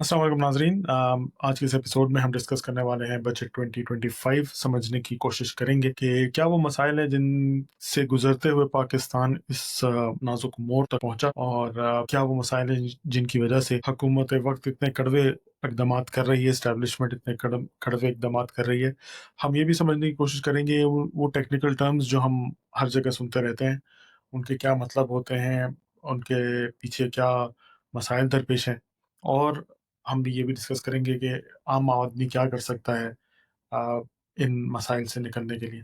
अस्सलाम वालेकुम नाज़रीन। आज के इस एपिसोड में हम डिस्कस करने वाले हैं बजट 2025। समझने की कोशिश करेंगे कि क्या वो मसाइल हैं जिनसे गुजरते हुए पाकिस्तान इस नाजुक मोड़ तक पहुंचा, और क्या वो मसाइल हैं जिनकी वजह से हुकूमत वक्त इतने कड़वे इकदाम कर रही है, इस्टेब्लिशमेंट इतने कड़वे इकदाम कर रही है। हम ये भी समझने की कोशिश करेंगे वो टेक्निकल टर्म्स जो हम हर जगह सुनते रहते हैं, उनके क्या मतलब होते हैं, उनके पीछे क्या मसाइल दरपेश हैं, और हम भी ये भी डिस्कस करेंगे कि आम आदमी क्या कर सकता है अ, इन मसाइल से निकलने के लिए।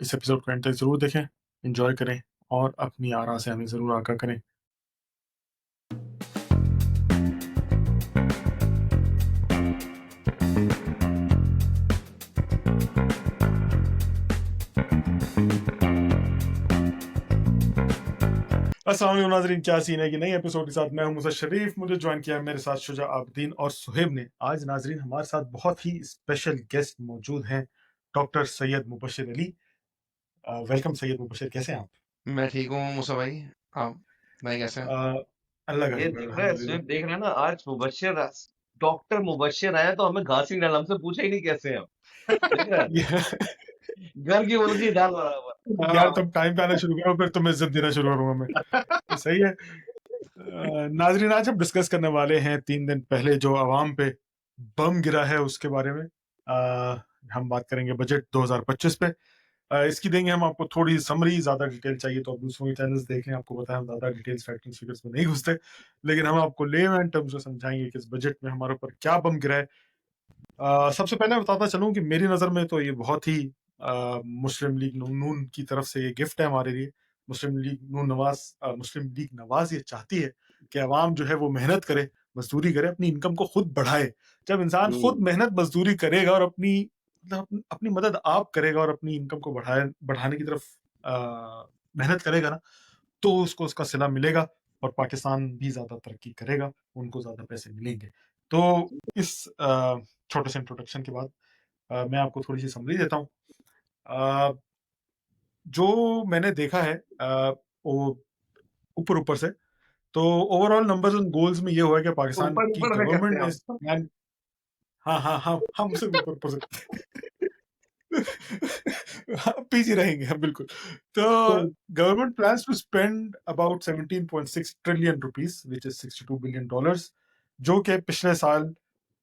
इस एपिसोड को एंड तक ज़रूर देखें, एंजॉय करें और अपनी आरा से हमें ज़रूर आगाह करें। अस्सलाम वालेकुम नाज़रीन, क्या सीन है कि नई एपिसोड के साथ मैं हूं मुसा शरीफ। मुझे ज्वाइन किया है मेरे साथ शुजा आबदीन और सुहेब ने। आज नाज़रीन हमारे साथ बहुत ही स्पेशल गेस्ट मौजूद हैं, डॉक्टर सैयद मुबशिर अली। वेलकम सैयद मुबशिर, कैसे हैं आप? मैं ठीक हूँ मूसा भाई। आप भाई कैसे हैं? अ, अल्लाह का ये शुक्र है, देख रहा है अल्हम्दुलिल्लाह। स्विफ्ट, देख रहा है ना। आज डॉक्टर मुबश्शिर आया तो हमें घासी डाला, हमसे पूछा ही नहीं कैसे हैं हम। देख रहा है, घर की मुर्गी दाल बराबर। यार हाँ। तुम टाइम पे आना शुरू करो, फिर तुम्हें इज्जत देना शुरू करूंगा मैं। तो सही है। नाजरीन, आज हम डिस्कस करने वाले हैं 3 दिन पहले जो अवाम पे बम गिरा है उसके बारे में। हम बात करेंगे बजट 2025 पे। इसकी देंगे हम आपको थोड़ी समरी। ज्यादा डिटेल चाहिए तो आप दूसरों के चैनल्स देखें, आपको पता है हम ज्यादा डिटेल्स फैक्ट्स फिगर्स में नहीं घुसते, लेकिन हम आपको लेमैन टर्म्स में समझाएंगे कि इस बजट में हमारे ऊपर क्या बम गिरा है। सबसे पहले मैं बताता चलूं कि मेरी नज़र में तो ये बहुत ही मुस्लिम लीग नून की तरफ से ये गिफ्ट है हमारे लिए। मुस्लिम लीग नवाज ये चाहती है कि अवाम जो है वो मेहनत करे, मजदूरी करे, अपनी इनकम को खुद बढ़ाए। जब इंसान खुद मेहनत मजदूरी करेगा और अपनी मदद आप करेगा और अपनी इनकम को बढ़ाने की तरफ मेहनत करेगा ना, तो उसको उसका सिला मिलेगा और पाकिस्तान भी ज्यादा तरक्की करेगा, उनको ज्यादा पैसे मिलेंगे। तो इस छोटे से इंट्रोडक्शन के बाद मैं आपको थोड़ी सी समरी देता हूँ। अ, जो मैंने देखा है वो ऊपर ऊपर से, तो ओवरऑल नंबर्स एंड गोल्स में ये हुआ है कि पाकिस्तान ऊपर की ऊपर से करते गवर्नमेंट हैं ने हम। प्लान। हाँ हाँ हाँ, हम सिर्फ ऊपर ऊपर से पीछे रहेंगे हम, बिल्कुल। तो government plans to spend about 17.6 trillion rupees, which is $62 billion, जो कि पिछले साल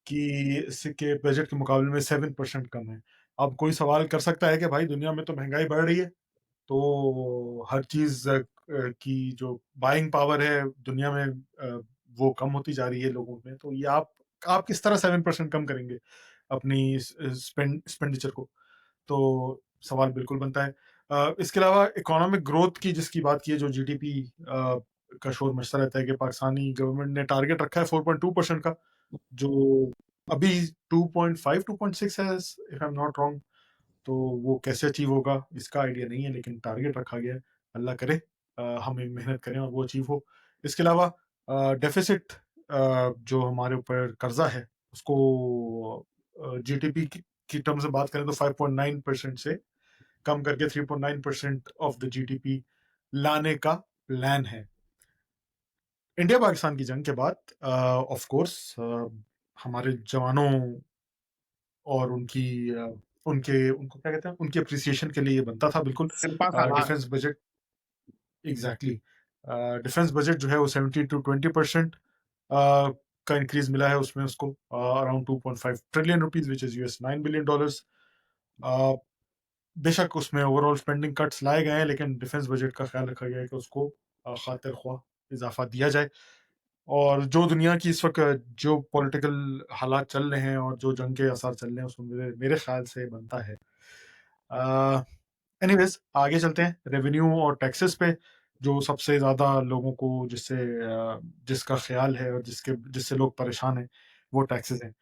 के बजट के मुकाबले में 7% कम है। अब कोई सवाल कर सकता है कि भाई दुनिया में तो महंगाई बढ़ रही है, तो हर चीज की जो बाइंग पावर है दुनिया में वो कम होती जा रही है लोगों में, तो ये आप किस तरह 7% कम करेंगे अपनी एक्सपेंडिचर को? तो सवाल बिल्कुल बनता है। इसके अलावा इकोनॉमिक ग्रोथ की जिसकी बात की है, जो जीडीपी का शोर मचता रहता है कि पाकिस्तानी गवर्नमेंट ने टारगेट रखा है 4.2% का, जो अभी 2.5 2.6 है, if I am not wrong. तो वो कैसे अचीव होगा इसका आइडिया नहीं है, लेकिन टारगेट रखा गया है। अल्लाह करे हमें मेहनत करें और वो अचीव हो। इसके अलावा डेफिसिट, जो हमारे ऊपर कर्जा है, उसको जीडीपी की टर्म्स में बात करें तो 5.9% से कम करके 3.9% ऑफ द जीडीपी लाने का प्लान है। इंडिया पाकिस्तान की जंग के बाद ऑफ कोर्स हमारे जवानों और उनके उनको क्या कहते हैं, उनकी अप्रिसिएशन के लिए ये बनता था बिल्कुल। सिंपल सालार। Defence budget, exactly. Defence budget जो है वो 17 to 20% का इंक्रीज मिला है उसमें उसको, around 2.5 trillion rupees, which is $9 billion. बेशक उसमें ओवरऑल स्पेंडिंग कट्स लाए गए हैं, लेकिन डिफेंस बजट का ख्याल रखा गया है कि उसको खातिर ख्वाह इजाफा दिया जाए। और जो दुनिया की इस वक्त जो पॉलिटिकल हालात चल रहे हैं और जो जंग के असर चल रहे हैं, उसमें मेरे मेरे ख्याल से बनता है। एनीवेज, आगे चलते हैं रेवेन्यू और टैक्सेस पे, जो सबसे ज्यादा लोगों को जिसका ख्याल है और जिससे लोग परेशान हैं, वो टैक्सेस हैं।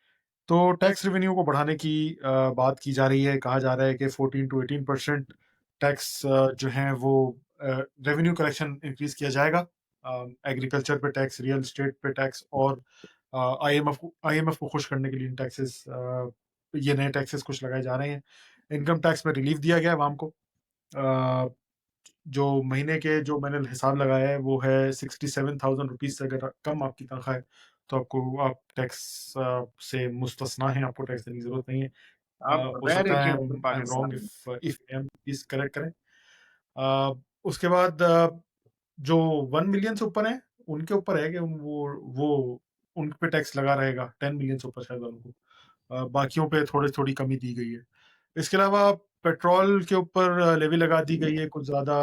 तो टैक्स रेवेन्यू को बढ़ाने की बात की जा रही है। कहा जा रहा है कि 14 to 18% टैक्स जो है वो रेवेन्यू कलेक्शन इंक्रीज किया जाएगा। एग्रीकल्चर पे टैक्स, रियल एस्टेट पे टैक्स, और आईएमएफ को खुश करने के लिए इन टैक्सेस, ये नए टैक्सेस कुछ लगाए जा रहे हैं। इनकम टैक्स में रिलीफ दिया गया है आवाम को। अ, जो महीने के जो मैंने हिसाब लगाया है वो है 67,000 रुपीज से अगर कम आपकी तनख्वाह है, तो आप टैक्स से मुस्तस्ना हैं, आपको टैक्स देने की जरूरत नहीं है। आप हो रह सकता रहे है क्यों हो I am wrong Pakistan if I am, please correct करें। उसके बाद जो 1 मिलियन से ऊपर है उनके ऊपर है कि वो उन पे टैक्स लगा रहेगा, 10 मिलियन से ऊपर शायद उनको, बाकियों पे थोड़ी कमी दी गई है। इसके अलावा पेट्रोल के ऊपर लेवी लगा दी गई है कुछ ज्यादा।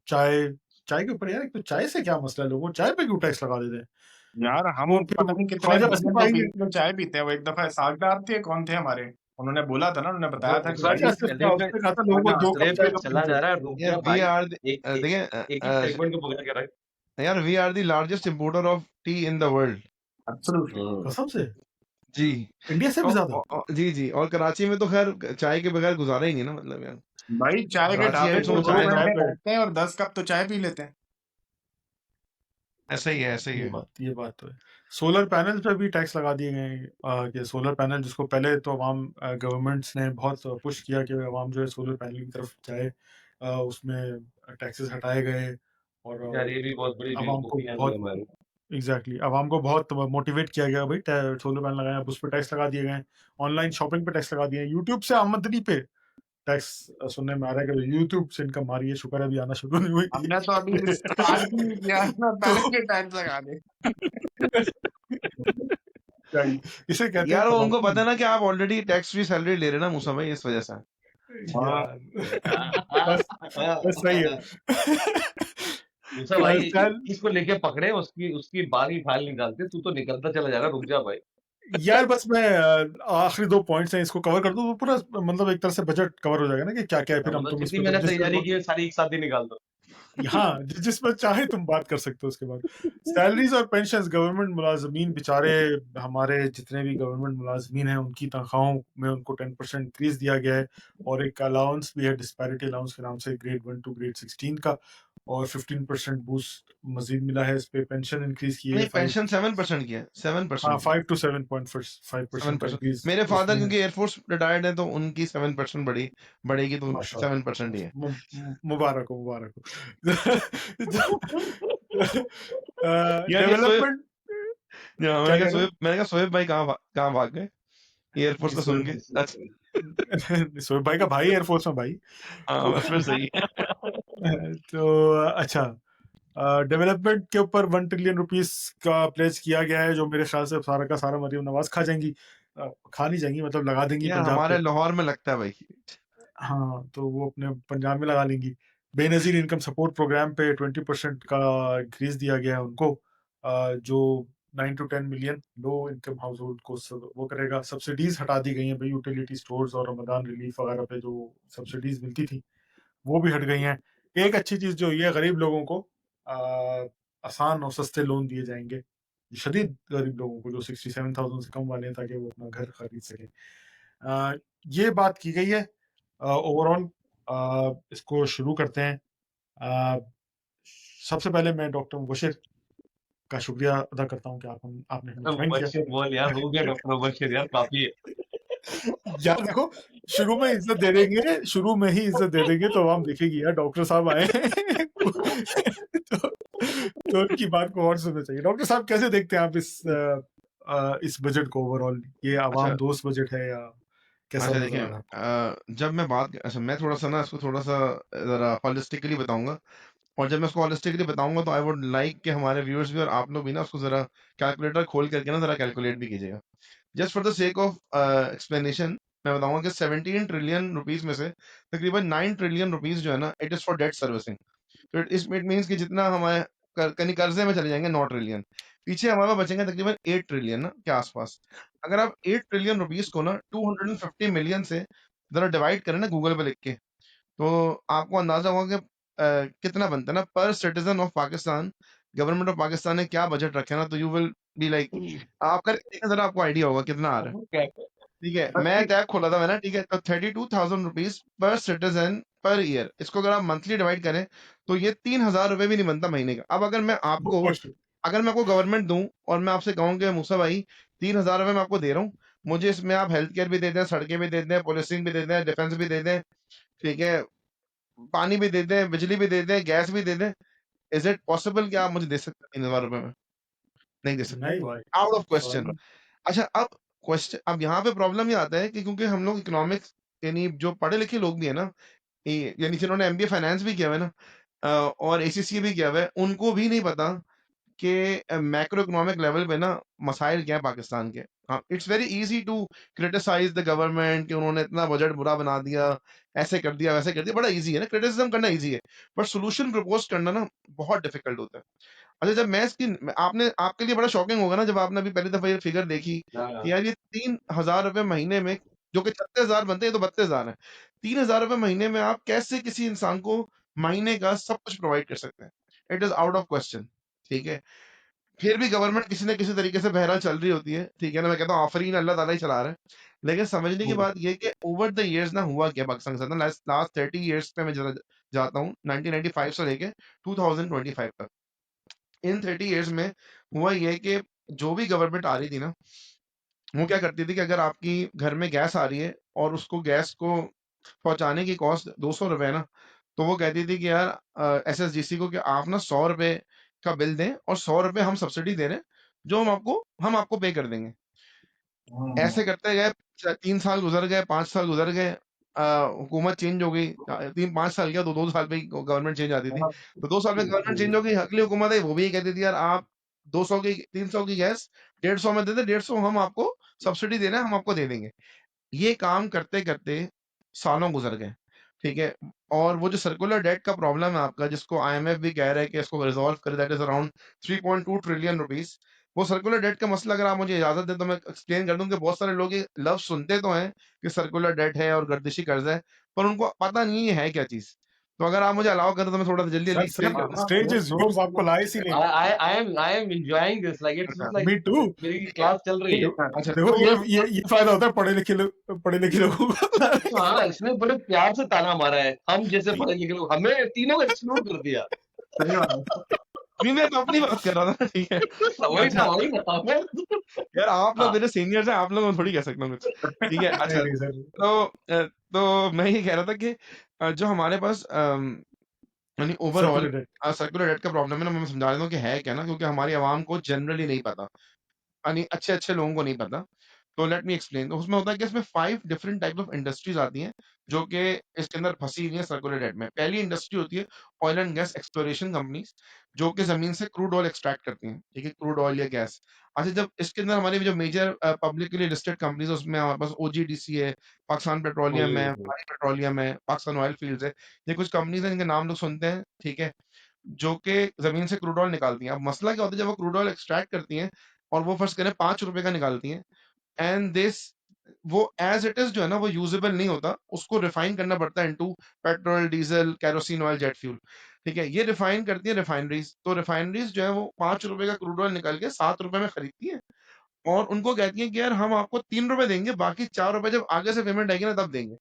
चाय चाय के ऊपर यार, एक तो चाय से क्या मसला है, लोगों को चाय पे क्यों टैक्स लगा देते हैं? यार हम वो फिर पता नहीं कितने ख्वाजा बिलियन आसिफ आएंगे, रुपीस में चाय पीते हैं। वो एक दफा सागदार थे, कौन थे हमारे, उन्होंने बोला था ना, उन्होंने बताया था कि ख्वाजा भाई आसिफ चले था, पे उसने कहा था लोगों को 2 चले कप चाय पे कब चला पीते जा हो? रहा है, रुक यार जा वी भाई। आर एक एक देखिए एक ही सेगमेंट को पकड़ के रख। यार we are the largest importer of tea in the world. Absolutely. कसम से जी इंडिया से भी ज्यादा? जी जी, और कराची में तो खैर चाय के बगैर गुजारा ही नहीं ना, मतलब यार भाई चाय के कराची ढाबे एंड पे तो 2 चाय तो घंटे बैठते हैं और 10 कप तो चाय पी लेते हैं। ऐसा ही है, ऐसा ही है। ये बात तो है। सोलर पैनल पे भी टैक्स लगा दिए गए हैं, कि सोलर पैनल जिसको पहले तो अवाम गवर्नमेंट्स ने बहुत पुश किया कि अवाम जो है सोलर पैनल की तरफ जाए, उसमें टैक्सेस हटाए गए और यार ये भी बहुत बड़ी अवाम को बेवकूफी है बहुत हमारी। एग्जैक्टली अवाम को बहुत मोटिवेट किया गया, भाई सोलर पैनल लगाए, अब उस पर टैक्स लगा दिए गए। ऑनलाइन शॉपिंग पे टैक्स लगा दिए, यूट्यूब से आमदनी पे टैक्स सुनने में आ रहा है कि यूट्यूब से इनकम आ रही है, शुक्र है अभी आना शुरू नहीं हुई। हमने तो अभी स्टार्ट भी नहीं किया ना, पहले तो के टैक्स लगा दे। इसे कहते हैं यार वो उनको तबाही। पता है ना कि आप ऑलरेडी टैक्स फ्री सैलरी ले रहे हैं ना मूसा भाई, इस वजह से। यार बस सही है। मूसा भाई सैल इसको लेके पकड़े, उसकी उसकी बारी फाइल निकालते, तू तो निकलता चला जा रहा, रुक जा भाई। यार बस मैं आखिरी 2 पॉइंट्स हैं, इसको कवर कर दूं तो पूरा मतलब एक तरह से बजट कवर हो जाएगा ना कि क्या-क्या है, फिर हम मतलब तुम इस जितनी पे मैंने जिस पे तैयारी की है सारी एक साथ ही निकाल दो। हाँ, जिस पर चाहे तुम बात कर सकते हो उसके बाद। सैलरीज और पेंशन्स, गवर्नमेंट मुलाजमीन बेचारे, हमारे जितने भी गवर्नमेंट मुलाजमीन हैं उनकी तनख्वाहों में उनको 10% इंक्रीज दिया गया है, और एक अलाउंस भी है डिस्पैरिटी अलाउंस के नाम से, ग्रेड 1 टू ग्रेड 16 का, और 15% बूस्ट मजीद मिला है इस पे। पेंशन इंक्रीज की है नहीं, 5 पेंशन 7% की है, 7% हाँ की है, 5 टू 7.5% का 7%। इंक्रीज मेरे फादर उसमें है। क्योंकि एयरफोर्स रिटायर्ड है तो उनकी 7% बढ़ेगी, तो माशाल्लाह 7% ही है। मुबारक हो, मुबारक हो। यार ये सोएब, डेवलपमेंट क्या कह रहे हो? मैंने कहा सोएब भाई कहाँ भाग गए एयरफोर्स नहीं का सुन के। सोएब अच्छा, सोएब भाई का भाई एयरफोर्स में भाई। हाँ फिर सही है। तो अच्छा, डेवलपमेंट के ऊपर 1 ट्रिलियन रुपीस का प्लेज किया गया है, जो मेरे ख्याल से सारा का सारा मरियम नवाज खा जाएंगी, खा नहीं जाएंगी मतलब लगा देंगी यार पंजाब हमारे पे। लाहौर में लगता है भाई। हाँ, तो वो अपने पंजाब में लगा लेंगी। बेनज़ीर इनकम सपोर्ट प्रोग्राम पे 20% का इंक्रीज़ दिया गया है उनको, जो 9 to 10 million low income household को वो करेगा। सब्सिडीज़ हटा दी गई हैं भाई, यूटिलिटी स्टोर्स और रमज़ान रिलीफ वगैरह पे जो सब्सिडीज़ मिलती थी, वो भी हट गई हैं। एक अच्छी चीज़ जो ये है, गरीब लोगों को आसान और सस्ते लोन दिए जाएँगे। शदीद गरीब लोगों को जो 67,000 से कम वाले हैं, ताकि वो अपना घर खरीद सकें। ये बात की गई है। ओवरऑल इसको शुरू करते हैं। अ, सबसे पहले मैं डॉक्टर मुबशिर का शुक्रिया अदा करता हूँ कि आपने हमें ज्वाइन किया। मुबशिर बोल यार, हो गया डॉक्टर मुबशिर यार, काफी है। यार देखो, शुरू में इज्जत दे देंगे, शुरू में ही इज्जत दे देंगे तो आवाम देखेगी यार डॉक्टर साहब आए हैं। तो उनकी बात को और सुनना चाहिए। डॉक्टर साहब कैसे देखते हैं आप इस बजट को ओवरऑल? ये अच्छा आवाम दोस्त बजट है या कैसा अच्छा नजर देखिए, आ रहा है? जब मैं बात अच्छा मैं थोड़ा सा ना इसको थोड़ा सा जरा हॉलिस्टिकली बताऊंगा, और जब मैं उसको हॉलिस्टिकली बताऊंगा तो आई वुड लाइक कि हमारे व्यूअर्स भी और आप लोग भी ना उसको जरा कैलकुलेटर खोल करके ना जरा कैलकुलेट भी कीजिएगा। Just for the sake of explanation मैं बताऊंगा कि 17 ट्रिलियन रुपीस में से तकरीबन 9 ट्रिलियन रुपीस जो है ना, it is for debt servicing. तो इट मीन्स कि जितना हमारे कहीं कर्जे में चले जाएंगे 9 ट्रिलियन, पीछे हमारे पास बचेंगे तकरीबन 8 ट्रिलियन ना के आसपास। अगर आप 8 ट्रिलियन रुपीस को ना 250 मिलियन से जरा डिवाइड करें ना गूगल पे लिख के, तो आपको अंदाजा होगा कि कितना बनता है ना पर citizen of Pakistan. Government of Pakistan ने क्या बजट रखा है ना, तो यू विल बी लाइक, आप कर जरा आपको आइडिया होगा कितना आ रहा है। ठीक है, मैं टैब खोला था मैंने, ठीक है, तो 32,000 rupees per citizen per year. इसको अगर आप मंथली डिवाइड करें तो ये 3,000 रुपए भी नहीं बनता महीने का। अब अगर मैं आपको गवर्नमेंट दूं और मैं आपसे कहूँ कि मूसा भाई 3,000 रुपए मैं आपको दे रहा हूँ, मुझे इसमें आप हेल्थ केयर भी दे दें, सड़कें भी दे दें, पुलिसिंग भी दे दें, डिफेंस भी दे दें, ठीक है, पानी भी दे दें, बिजली भी दे दें, गैस भी दे दें, इज इट पॉसिबल कि आप मुझे दे सकते हैं 3,000 रुपए में? नहीं दे सकते, नहीं भाई, आउट ऑफ क्वेश्चन। सॉरी। अच्छा, अब यहाँ पे प्रॉब्लम ये आता है कि क्योंकि हम लोग इकोनॉमिक्स, यानी जो पढ़े लिखे लोग भी है ना, यानी जिन्होंने एमबीए फाइनेंस भी किया हुआ है ना, और एसीसी भी किया हुआ है, उनको भी नहीं पता कि मैक्रो इकोनॉमिक लेवल पे ना मसाइल क्या है पाकिस्तान के। हाँ, it's very easy to criticise the government कि उन्होंने इतना बजट बुरा बना दिया, ऐसे कर दिया, वैसे कर दिया, बड़ा इजी है ना, क्रिटिसिज्म करना इजी है, बट सोल्यूशन प्रपोज करना ना बहुत डिफिकल्ट होता है। अच्छा, जब मैं इसकी आपने आपके लिए बड़ा शॉकिंग होगा ना जब आपने अभी पहली दफा ये फिगर देखी कि यार ये 3,000 रुपए महीने में, जो कि 36,000 बनते हैं, ये तो 32,000 है, 3,000 रुपए महीने में आप कैसे किसी इंसान को महीने का सब कुछ प्रोवाइड कर सकते हैं? It is out of question. ठीक है, फिर भी गवर्नमेंट किसी न किसी तरीके से बहरहाल चल रही होती है, ठीक है ना, मैं कहता हूँ आफरीन अल्लाह ताला ही चला रहा है। लेकिन समझने की बात ये है कि ओवर द इयर्स ना हुआ क्या पाकिस्तान के साथ ना, लास्ट 30 इयर्स पे मैं जरा जाता हूँ, 1995 से लेके 2025 तक, इन 30 इयर्स में हुआ ये कि जो भी गवर्नमेंट आ रही थी ना, वो क्या करती थी कि अगर आपकी घर में गैस आ रही है और उसको गैस को पहुंचाने की कॉस्ट 200 रुपए है ना, तो वो कहती थी कि यार एसएसडीसी को कि आप ना 100 रुपए का बिल दें और 100 रुपए हम सब्सिडी दे रहे हैं, जो हम आपको पे कर देंगे। ऐसे करते गए, 3 साल गुजर गए, 5 साल गुजर गए, हुकूमत चेंज हो गई, 3-5 साल गया तो 2 साल में गवर्नमेंट चेंज आती थी, तो 2 साल में गवर्नमेंट चेंज हो गई, अगली हुकूमत आई, वो भी ये कहती थी यार आप 200 की 300 की गैस 150 में दे दे, 150 हम आपको सब्सिडी दे रहे हैं, हम आपको दे देंगे। ये काम करते-करते सालों गुज़र गए, ठीक है? और वो जो सर्कुलर डेट का प्रॉब्लम है आपका, जिसको आईएमएफ भी कह रहा है कि इसको रिज़ॉल्व करे, that is around 3.2 trillion rupees. वो सर्कुलर डेट का मसला अगर आप मुझे इजाज़त दें तो मैं एक्सप्लेन कर दूँ कि बहुत सारे लोग ये लफ्ज़ सुनते तो हैं कि सर्कुलर डेट है और गर्दिशी कर्ज़ है, पर उनको पता नहीं है क्या चीज़। तो अगर आप मुझे अलाउ करें तो मैं थोड़ा-सा जल्दी-जल्दी सर एक्सप्लेन कर सर दूँ। स्टेज इज योर्स, आपको लाए सी नहीं। I am enjoying this. Like it's अच्छा, just like मी टू। मेरी क्लास चल रही है। अच्छा देखो तो ये फायदा होता है पढ़े लिखे लोगों का। तो हाँ, इसने बड़े प्यार से ताना मारा है। हम जैसे पढ़े लिखे लोग, हमें तीनों को एक्सक्लूड कर दिया। सही बात है। नहीं, मैं तो अपनी बात कर रहा था ना, ठीक है? वही अच्छा, ना, वही ना। हमें यार आप लोग हाँ, मेरे सीनियर्स हैं, आप लोगों को थोड़ी कह सकता हूँ कुछ, ठीक है? नहीं अच्छा, नहीं सर। तो मैं ये कह रहा था कि जो हमारे पास यानी ओवरऑल सर्कुलेटेड। सर्कुलर डेट का प्रॉब्लम है ना, मैं समझा देता हूँ कि है क्या ना, क्योंकि हमारी आवाम को जनरली नहीं पता, यानी अच्छे-अच्छे लोगों को नहीं पता। तो लेट मी एक्सप्लेन। तो उसमें होता है कि इसमें 5 डिफरेंट टाइप्स ऑफ इंडस्ट्रीज़ आती हैं, जो कि इसके अंदर फँसी हुई हैं सर्कुलर डेट में। पहली इंडस्ट्री होती है oil and gas exploration companies, जो कि ज़मीन से क्रूड ऑयल एक्सट्रैक्ट करती हैं, ठीक है? क्रूड ऑयल या गैस। अच्छा, जब इसके अंदर हमारी जो मेजर पब्लिकली लिस्टेड कंपनीज़ है, उसमें हमारे पास ओजीडीसी है, पाकिस्तान पेट्रोलियम है, भारी पेट्रोलियम है, पाकिस्तान ऑयल फील्ड्स है। ये कुछ कंपनीज़ हैं जिनके नाम लोग सुनते हैं, ठीक है? जो कि ज़मीन से क्रूड ऑयल निकालती हैं। अब मसला क्या होता है, जब वो क्रूड ऑयल एक्सट्रैक्ट करती हैं और वो फर्ज़ करें ₹5 का निकालती हैं, एंड दिस वो एज़ इट इज़ जो है ना, वो यूज़ेबल नहीं होता, उसको रिफाइन करना पड़ता है into petrol, diesel, kerosene oil, jet fuel, ठीक है? ये रिफाइन करती है रिफाइनरीज़, तो रिफाइनरीज़ जो है वो ₹5 का क्रूड ऑयल निकाल के ₹7 में खरीदती हैं और उनको कहती हैं कि यार हम आपको ₹3 देंगे, बाकी ₹4 जब आगे से पेमेंट आएगी ना तब देंगे।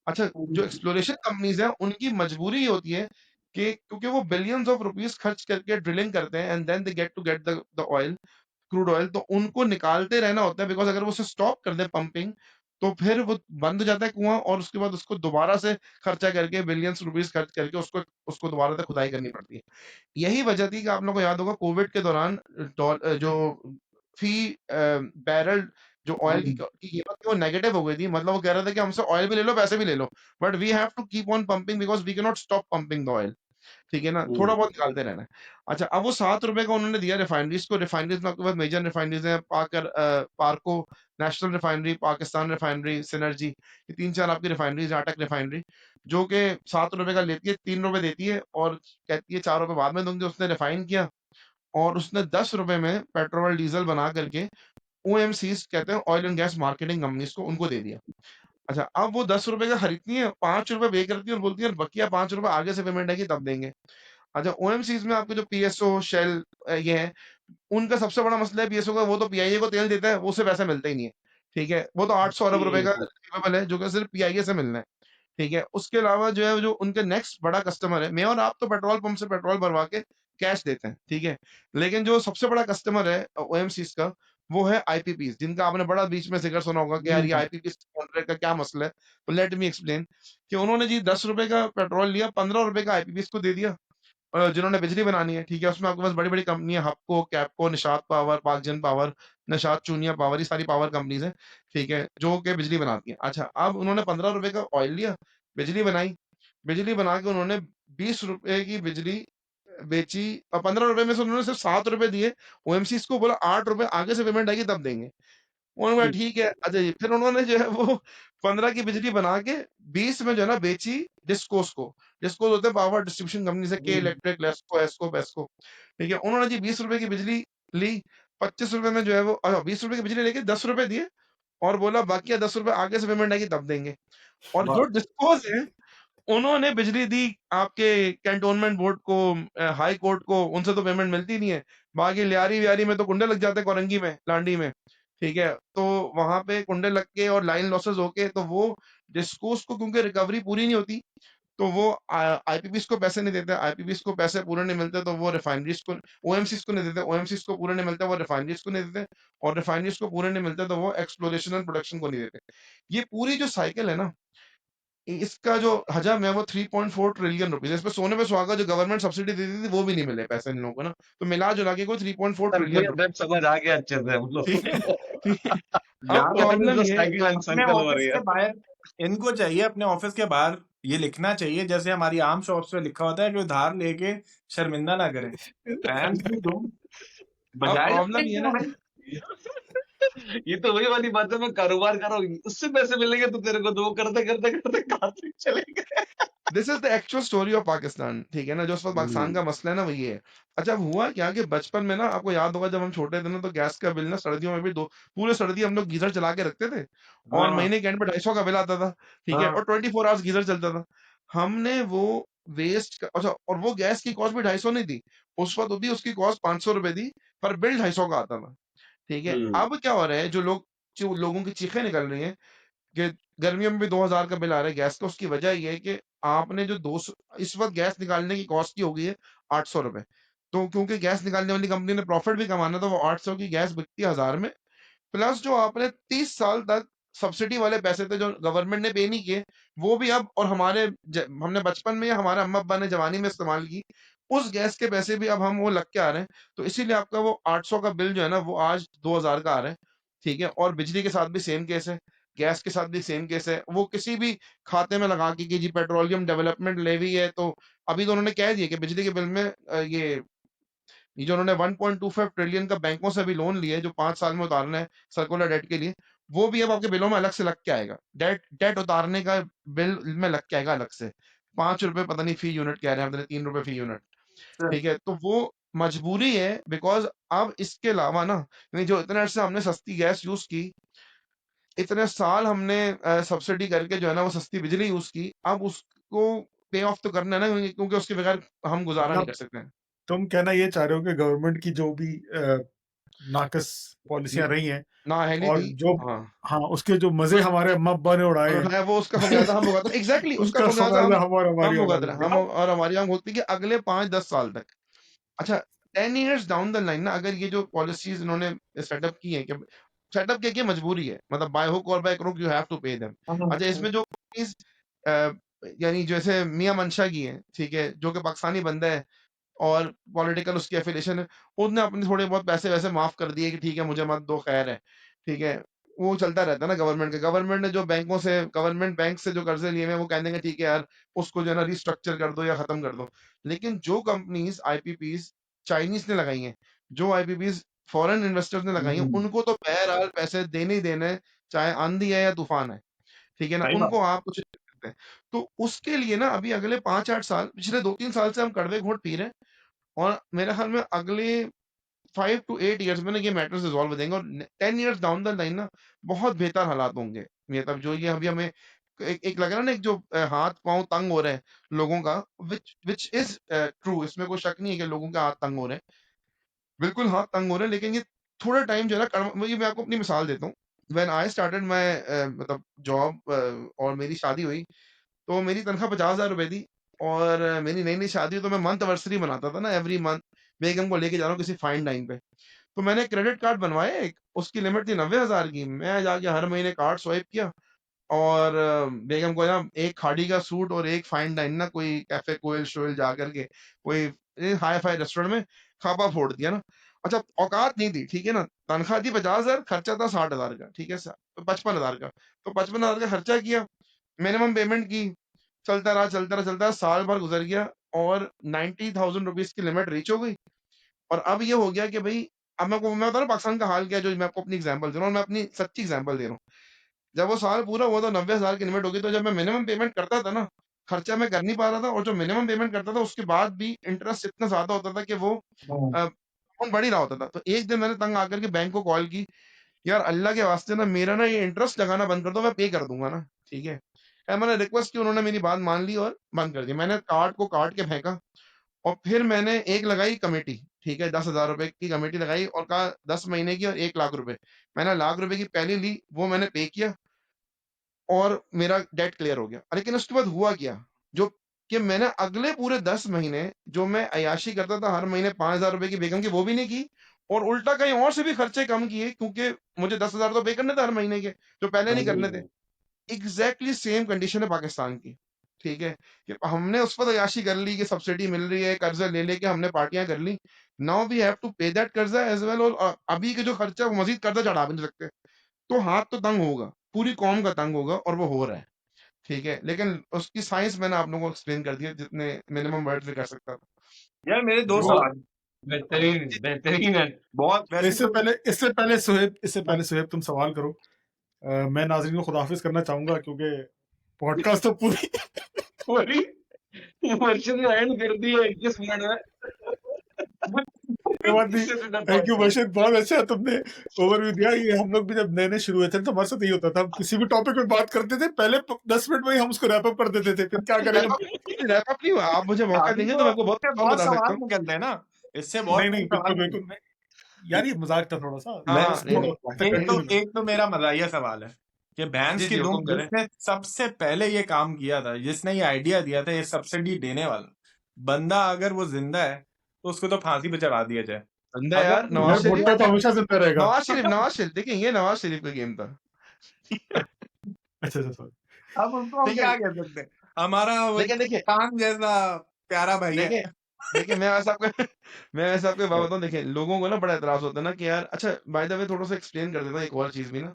अच्छा, जो एक्सप्लोरेशन कंपनीज़ हैं, उनकी मजबूरी ये होती है कि क्योंकि वो बिलियंस ऑफ रुपीज़ खर्च करके ड्रिलिंग करते हैं and then they get to get the oil, crude oil, तो उनको निकालते रहना होता है, बिकॉज़ अगर वो उसे स्टॉप कर दें पंपिंग, तो फिर वो बंद हो जाता है कुआँ और उसके बाद उसको दोबारा से खर्चा करके बिलियंस रुपीज़ खर्च करके उसको उसको दोबारा से खुदाई करनी पड़ती है। यही वजह थी कि आप लोगों को याद होगा कोविड के दौरान जो फी बैरल जो ऑयल की कीमत थी वो नेगेटिव हो गई थी। मतलब वो कह रहा था कि हमसे ऑयल भी ले लो, पैसे भी ले लो, but we have to keep on pumping because we can not stop pumping the oil. ठीक है ना? थोड़ा बहुत निकालते रहना है। अच्छा, अब वो ₹7 का उन्होंने दिया रिफाइनरीज़ को। रिफाइनरीज़ में आपके पास मेजर रिफाइनरीज़ हैं, Parco, national refinery, Pakistan refinery, Synergy, ये 3-4 आपकी रिफाइनरीज़, अटक रिफाइनरी, जो कि ₹7 का लेती है, ₹3 देती है और कहती है ₹4 बाद में दूँगी। उसने रिफाइन किया और उसने ₹10 में पेट्रोल, डीज़ल बना करके ओएमसीज़ कहते हैं oil and gas marketing companies को, उनको दे दिया। अच्छा, अब वो ₹10 का खरीदती हैं, ₹5 पे करती है और बोलती है बकिया ₹5 आगे से पेमेंट आएगी तब देंगे। अच्छा, ओएमसीज़ में आपके जो पीएसओ, शेल ये हैं, उनका सबसे बड़ा मसला है पीएसओ का, वो तो पीआईए को तेल देता है, वो उसे पैसा मिलता ही नहीं है, ठीक है? वो तो 800 अरब रुपए का रिसीवेबल है, जो कि सिर्फ़ पीआईए से मिलना है, ठीक है? उसके अलावा जो है, जो उनके नेक्स्ट बड़ा कस्टमर है, मैं और आप तो पेट्रोल पंप से पेट्रोल भरवा के कैश देते हैं, ठीक है? लेकिन जो सबसे बड़ा कस्टमर है ओएमसीज़ का, वो है आईपीपीज़, जिनका आपने बड़ा बीच में ज़िक्र सुना होगा कि यार ये आईपीपीज़ कॉन्ट्रैक्ट का क्या मसला है? तो लेट मी एक्सप्लेन कि उन्होंने जी ₹10 का पेट्रोल लिया, ₹15 का आईपीपीज़ को दे दिया। जिन्होंने बिजली बनानी है, ठीक है, उसमें आपके पास बड़ी-बड़ी कंपनी है, Hubco, Kapco, Nishat power, Pakgen power, Nishat Chunian power, ये सारी पावर कंपनीज़ हैं, ठीक है, जो कि बिजली बनाती हैं। अच्छा, अब उन्होंने ₹15 का ऑयल लिया, बिजली बनाई, बिजली बना के उन्होंने ₹20 की बिजली बेची और ₹15 में से उन्होंने सिर्फ ₹7 दिए, ओएमसीज़ को बोला ₹8 आगे से पेमेंट आएगी तब देंगे। उन्होंने बोला जी। ठीक है, अच्छा जी। फिर उन्होंने जो है वो 15 की बिजली बना के 20 में जो है ना बेची डिस्कोज़ को। डिस्कोज़ होते हैं पावर डिस्ट्रीब्यूशन कंपनी से, के हुँ, इलेक्ट्रिक, लेस्को, एस्को, बेस्को, ठीक है। उन्होंने जी ₹20 की बिजली ली, ₹25 में जो है वो ₹20 की बिजली लेके ₹10 दिए और बोला बाकी का ₹10 आगे से पेमेंट आएगी तब देंगे। और वाह! जो डिस्कोज़ है उन्होंने बिजली दी आपके कैंटोनमेंट बोर्ड को, हाई कोर्ट को, उनसे तो पेमेंट मिलती नहीं है। बाकी लियारी-वियारी में तो कुंडे लग जाते हैं कोरंगी में, लांडी में, ठीक है? तो वहाँ पे कुंडे लग के और लाइन लॉसेस होके तो वो डिस्कोज़ को क्योंकि रिकवरी पूरी नहीं होती, तो वो आईपीपीज़ को पैसे नहीं देते, आईपीपीज़ को पैसे पूरे नहीं मिलते तो वो रिफाइनरीज़ को, ओएमसीज़ को नहीं देते, ओएमसीज़ को पूरे नहीं मिलते वो रिफाइनरीज़ को नहीं देते और रिफाइनरीज़ को पूरे नहीं मिलते तो वो एक्सप्लोरेशन एंड प्रोडक्शन को नहीं देते। ये पूरी जो साइकिल है ना, इसका जो हजम है वो 3.4 ट्रिलियन रुपीज़ है। इसमें सोने पे सुहागा जो गवर्नमेंट सब्सिडी देती थी वो भी नहीं मिले पैसे इन लोगों को ना। तो मिला-जुला के कोई 3.4 सर ट्रिलियन मुझे रुपीज़। अब समझ आ गया अच्छे से ठीक है, ठीक है। अब यार व्हाट इज प्रॉब्लम द ये है साइकिल एंड अपने सर्कल ओवर ऑफिस के हियर। बाहर इनको चाहिए, अपने ऑफिस के बाहर ये लिखना चाहिए जैसे हमारी आम शॉप्स पे लिखा होता है कि उधार लेके शर्मिंदा ना करें। एंड तुम अब बजाय प्रॉब्लम ये है ना, ये तो वही वाली बात है, मैं कारोबार कर रहा हूँ, उससे पैसे मिलेंगे तो तेरे को, तो वो करते करते करते कहाँ तक चले गए। This is the actual story of Pakistan, ठीक है ना? जो इस वक़्त पाकिस्तान का मसला है ना वो ये है। अच्छा अब हुआ क्या कि बचपन में ना आपको याद होगा जब हम छोटे थे ना तो गैस का बिल ना सर्दियों में भी दो पूरे सर्दी हम लोग गीज़र चला के रखते थे और हाँ महीने के एंड पे 250 का बिल आता था, ठीक है? हाँ और 24 आवर्स गीज़र चलता था। हमने वो वेस्ट क अच्छा और वो गैस की कॉस्ट भी 250 नहीं थी। उस वक़्त होती उसकी कॉस्ट ₹500 थी, पर बिल 250 का आता था, ठीक है? अब क्या हो रहा है जो लोगों की चीखें निकल रही हैं कि गर्मियों में भी 2000 का बिल आ रहा है गैस का, उसकी वजह ये है कि आपने जो 200 इस वक़्त गैस निकालने की कॉस्ट की हो गई है ₹800। तो क्योंकि गैस निकालने वाली कंपनी ने प्रॉफिट भी कमाना है, तो वो 800 की गैस बिकती है 1000 में। प्लस जो आपने 30 साल तक सब्सिडी वाले पैसे थे जो गवर्नमेंट ने पे नहीं किए, वो भी अब और हमने बचपन में या हमारे अम्मा-अब्बा ने जवानी में इस्तेमाल की, उस गैस के पैसे भी अब हम वो लग के आ रहे हैं। तो इसीलिए आपका वो 800 का बिल जो है ना, वो आज 2000 का आ रहा है, ठीक है? और बिजली के साथ भी सेम केस है, गैस के साथ भी सेम केस है। वो किसी भी खाते में लगा के कि जी पेट्रोलियम डेवलपमेंट लेवी है, तो अभी तो उन्होंने कह दिया कि बिजली के बिल में ये जो उन्होंने 1.25 ट्रिलियन का बैंकों से भी लोन लिया है, जो 5 साल में उतारना है सर्कुलर डेट के लिए, वो भी अब आपके बिलों में अलग से लग के आएगा। डेट डेट उतारने का बिल में लग के आएगा अलग से। ₹5 पता नहीं फी यूनिट कह रहे हैं, पता नहीं ₹3 फी यूनिट, सर ठीक है? तो वो मजबूरी है बिकॉज़ अब इसके अलावा ना यानी जो इतने अरसे हमने सस्ती गैस यूज़ की, इतने साल हमने सब्सिडी करके जो है ना वो सस्ती बिजली यूज़ की, अब उसको पे ऑफ तो करना है ना क्योंकि उसके बगैर हम गुज़ारा नहीं मतलब कर सकते हैं। तुम कहना ये चाह रहे हो कि गवर्नमेंट की जो भी नाकस न पॉलिसियाँ रही हैं नाअहली और थी। जो हाँ। हाँ, उसके जो मज़े हमारे अम्मा-अब्बा ने उड़ाए और हैं, उठाया वो उसका ख़मियाज़ा हम भुगत रहे हैं एग्ज़ैक्टली उसका उसका ख़मियाज़ा ख़मियाज़ा हम और हमारी हम भुगत औलाद रहे हैं। होगी। हम और हमारी आँख होती है कि अगले 5-10 साल तक। अच्छा 10 इयर्स डाउन द लाइन ना अगर ये जो पॉलिसीज़ इन्होंने सेटअप की है कि सेटअप क्या है मजबूरी है। मतलब बाय हुक और by crook you have to pay them. अच्छा इसमें जो कंपनीज़ अ, यानी जैसे मियाँ मंशा की है, ठीक है? जो कि पाकिस्तानी बंदा है और पॉलिटिकल उसकी एफ़िलिएशन है, उसने अपने थोड़े बहुत पैसे-वैसे माफ़ कर दिए कि ठीक है मुझे मत दो खैर है, ठीक है? वो चलता रहता है ना गवर्नमेंट का। गवर्नमेंट ने जो गवर्नमेंट बैंक से जो कर्ज़े लिए हुए हैं वो कह देंगे ठीक है यार, उसको जो है ना रीस्ट्रक्चर कर दो या ख़त्म कर दो। लेकिन जो कंपनीज़ आईपीपीज़ चाइनीज़ ने लगाई हैं, जो आईपीपीज़ फॉरेन इन्वेस्टर्स ने लगाई हैं, हुँ, उनको तो बहरहाल पैसे देने ही देने हैं, चाहे आँधी है या तूफ़ान है, ठीक है ना? सही बात। उनको आप कुछ नहीं कर सकते। तो उसके लिए ना अभी अगले 5-8 साल पिछले 2-3 साल से हम कड़वे घोंट पी रहे हैं और मेरे ख़्याल में अगले 5 टू 8 इयर्स में ना ये मैटर्स रिज़ॉल्व हो जाएँगे और 10 इयर्स डाउन द लाइन ना बहुत बेहतर हालात होंगे। मतलब जो ये अभी हमें एक एक लग रहा है ना एक जो हाथ-पाँव तंग हो रहे हैं लोगों का व्हिच व्हिच इज़ ट्रू इसमें कोई शक नहीं है कि लोगों के हाथ तंग हो रहे हैं। बिल्कुल हाथ तंग हो रहे हैं लेकिन ये थोड़ा टाइम जो है ना वही मैं आपको अपनी मिसाल देता हूँ। व्हेन आई स्टार्टेड माय मतलब जॉब और मेरी शादी हुई तो मेरी तनख्वाह ₹50,000 थी और मेरी नई-नई शादी हुई तो मैं मंथ एनिवर्सरी मनाता था ना एवरी मंथ बेगम को लेके जा रहा हूँ किसी फाइन डाइन पे। तो मैंने क्रेडिट कार्ड बनवाया एक, उसकी लिमिट थी 90,000 की। मैं जाके हर महीने कार्ड स्वाइप किया और बेगम को ना एक खाड़ी का सूट और एक फाइन डाइन ना कोई कैफे कोयल शोयल जा करके कोई हाई फाई रेस्टोरेंट में खापा फोड़ दिया ना। अच्छा औकात नहीं थी, ठीक है ना, तनख्वाह थी 50,000, खर्चा था 60,000 का, ठीक है, 55,000 का, तो 55,000 का खर्चा किया, मिनिमम पेमेंट की, चलता रहा चलता रहा चलता रहा, साल भर गुजर गया और 90,000 रुपीज की लिमिट रीच हो गई। और अब ये हो गया कि भाई, अब मैं बता रहा हूँ पाकिस्तान का हाल क्या है, जो मैं आपको अपनी एग्जांपल दे रहा हूँ, मैं अपनी सच्ची एग्जांपल दे रहा हूँ। जब वो साल पूरा हुआ तो 90,000 की लिमिट हो गई, तो जब मैं मिनिमम पेमेंट करता था ना, खर्चा मैं कर नहीं पा रहा था, और जो मिनिमम पेमेंट करता था उसके बाद भी इंटरेस्ट इतना ज्यादा होता था कि वो अमाउंट बढ़ ही रहा होता था। तो एक दिन मैंने तंग आकर के बैंक को कॉल की, यार अल्लाह के वास्ते ना मेरा ना ये इंटरेस्ट लगाना बंद कर दो, मैं पे कर दूंगा ना, ठीक है। मैंने रिक्वेस्ट की, उन्होंने मेरी बात मान ली और बंद कर दी। मैंने कार्ड को काट के फेंका और फिर मैंने एक लगाई कमेटी, ठीक है, 10,000 रुपए की कमेटी लगाई और कहा 10 महीने की और 1 लाख रुपए। मैंने लाख रुपए की पहली ली, वो मैंने पे किया और मेरा डेट क्लियर हो गया। लेकिन उसके बाद हुआ क्या, जो कि मैंने अगले पूरे 10 महीने जो मैं अय्याशी करता था, हर महीने 5,000 रुपए की बेगम की, वो भी नहीं की, और उल्टा कहीं और से भी खर्चे कम किए, क्योंकि मुझे 10,000 तो पे करने थे हर महीने के, जो पहले नहीं करने थे। एग्जैक्टली सेम कंडीशन है पाकिस्तान की, ठीक है, कि हमने उस पर अय्याशी कर ली कि सब्सिडी मिल रही है, कर्जा ले लेके हमने पार्टियां कर ली। नाउ वी हैव टू पे दैट कर्जा एज वेल, और अभी के जो खर्चा है वो मजीद कर्जा चढ़ा भी नहीं सकते। तो हाथ तो तंग होगा, पूरी कौम का तंग होगा, और वो हो रहा है, ठीक है। लेकिन उसकी साइंस मैंने आप लोगों को एक्सप्लेन कर दिया जितने मिनिमम वर्ड में कर सकता था। यार मेरे दो वो सवाल बेहतरीन बेहतरीन है। बहुत वैसे इससे तो पहले सुहेब तुम सवाल करो। मैं नाज़रीन को खुदाफिज करना चाहूंगा क्योंकि पॉडकास्ट तो पूरी पूरी वर्षन एंड कर दी है 21 मिनट में। कोई बात नहीं। थैंक यू वर्षित, बहुत अच्छा तुमने ओवरव्यू दिया। ये हम लोग भी जब नए नए शुरू हुए थे तो हमारे साथ यही होता था, हम किसी भी टॉपिक पे बात करते थे, पहले 10 मिनट में ही हम उसको रैप अप कर देते थे, फिर क्या करें। रैप अप नहीं हुआ, आप मुझे मौका अभी देंगे तो तो मैं आपको बहुत इससे कुछ बहुत बता सकता सवाल हूँ। निकलते हैं ना, इससे बहुत नहीं नहीं, सवाल बिल्कुल बिल्कुल यार, ये मजाक था थोड़ा सा। हाँ, मैं हाँ, उसको नहीं, थोड़ा नहीं, कंटिन्यू एक तो मेरा मजाहिया सवाल है कि भैंस जी की जी दुम, हुक्म करें। जिसने सबसे पहले ये काम किया था, जिसने ये आइडिया दिया था, ये सब्सिडी देने वाला बंदा अगर वो जिंदा है तो उसको तो फांसी पे चढ़ा दिया जाए। बंदा अगर यार वो नवाज यार जिंदा शरीफ, भुट्टा तो हमेशा जिंदा रहेगा। नवाज शरीफ देखिए, ये नवाज शरीफ का गेम था। अच्छा अच्छा सॉरी। अब उसको हम ठीक है, क्या कह सकते हैं, हमारा वो लेकिन देखिए कान जैसा प्यारा भाई है। देखिए देखिए मैं वैसे आपको मैं वैसे आपको एक बात बताऊं। देखिए लोगों को ना बड़ा एतराज होता है ना कि यार, अच्छा बाय द वे थोड़ा सा एक्सप्लेन कर देता हूं एक और चीज भी ना।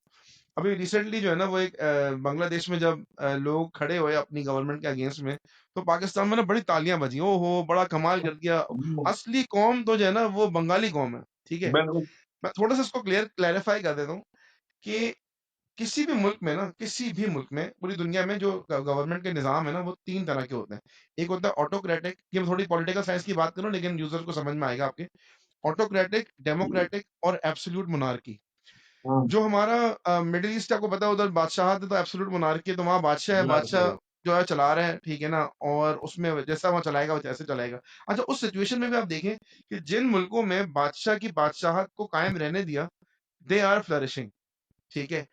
अभी रिसेंटली जो है ना वो एक बांग्लादेश में जब लोग खड़े हुए अपनी गवर्नमेंट के अगेंस्ट में, तो पाकिस्तान में ना बड़ी तालियां बजी, ओ हो बड़ा कमाल कर दिया। असली कौम तो जो है ना वो बंगाली कौम है, ठीक है। बिल्कुल मैं थोड़ा सा इसको क्लैरिफाई कर देता हूँ कि किसी भी मुल्क में ना, किसी भी मुल्क में, पूरी दुनिया में जो गवर्नमेंट के निज़ाम है ना, वो 3 तरह के होते हैं। एक होता है ऑटोक्रेटिक, ये मैं थोड़ी पॉलिटिकल साइंस की बात करूँ लेकिन यूज़र को समझ में आएगा आपके। ऑटोक्रेटिक, डेमोक्रेटिक और एब्सोल्यूट मोनार्की। जो हमारा मिडिल ईस्ट आपको पता है, उधर बादशाहत है तो एब्सोल्यूट मोनार्की है, तो वहाँ बादशाह है, बादशाह जो है चला रहे हैं, ठीक है ना, और उसमें जैसा वहाँ चलाएगा वो जैसे चलाएगा। अच्छा उस सिचुएशन में भी आप देखें कि जिन मुल्कों में बादशाह की बादशाहत को कायम रहने दिया, दे आर फ्लरिशिंग, ठीक है।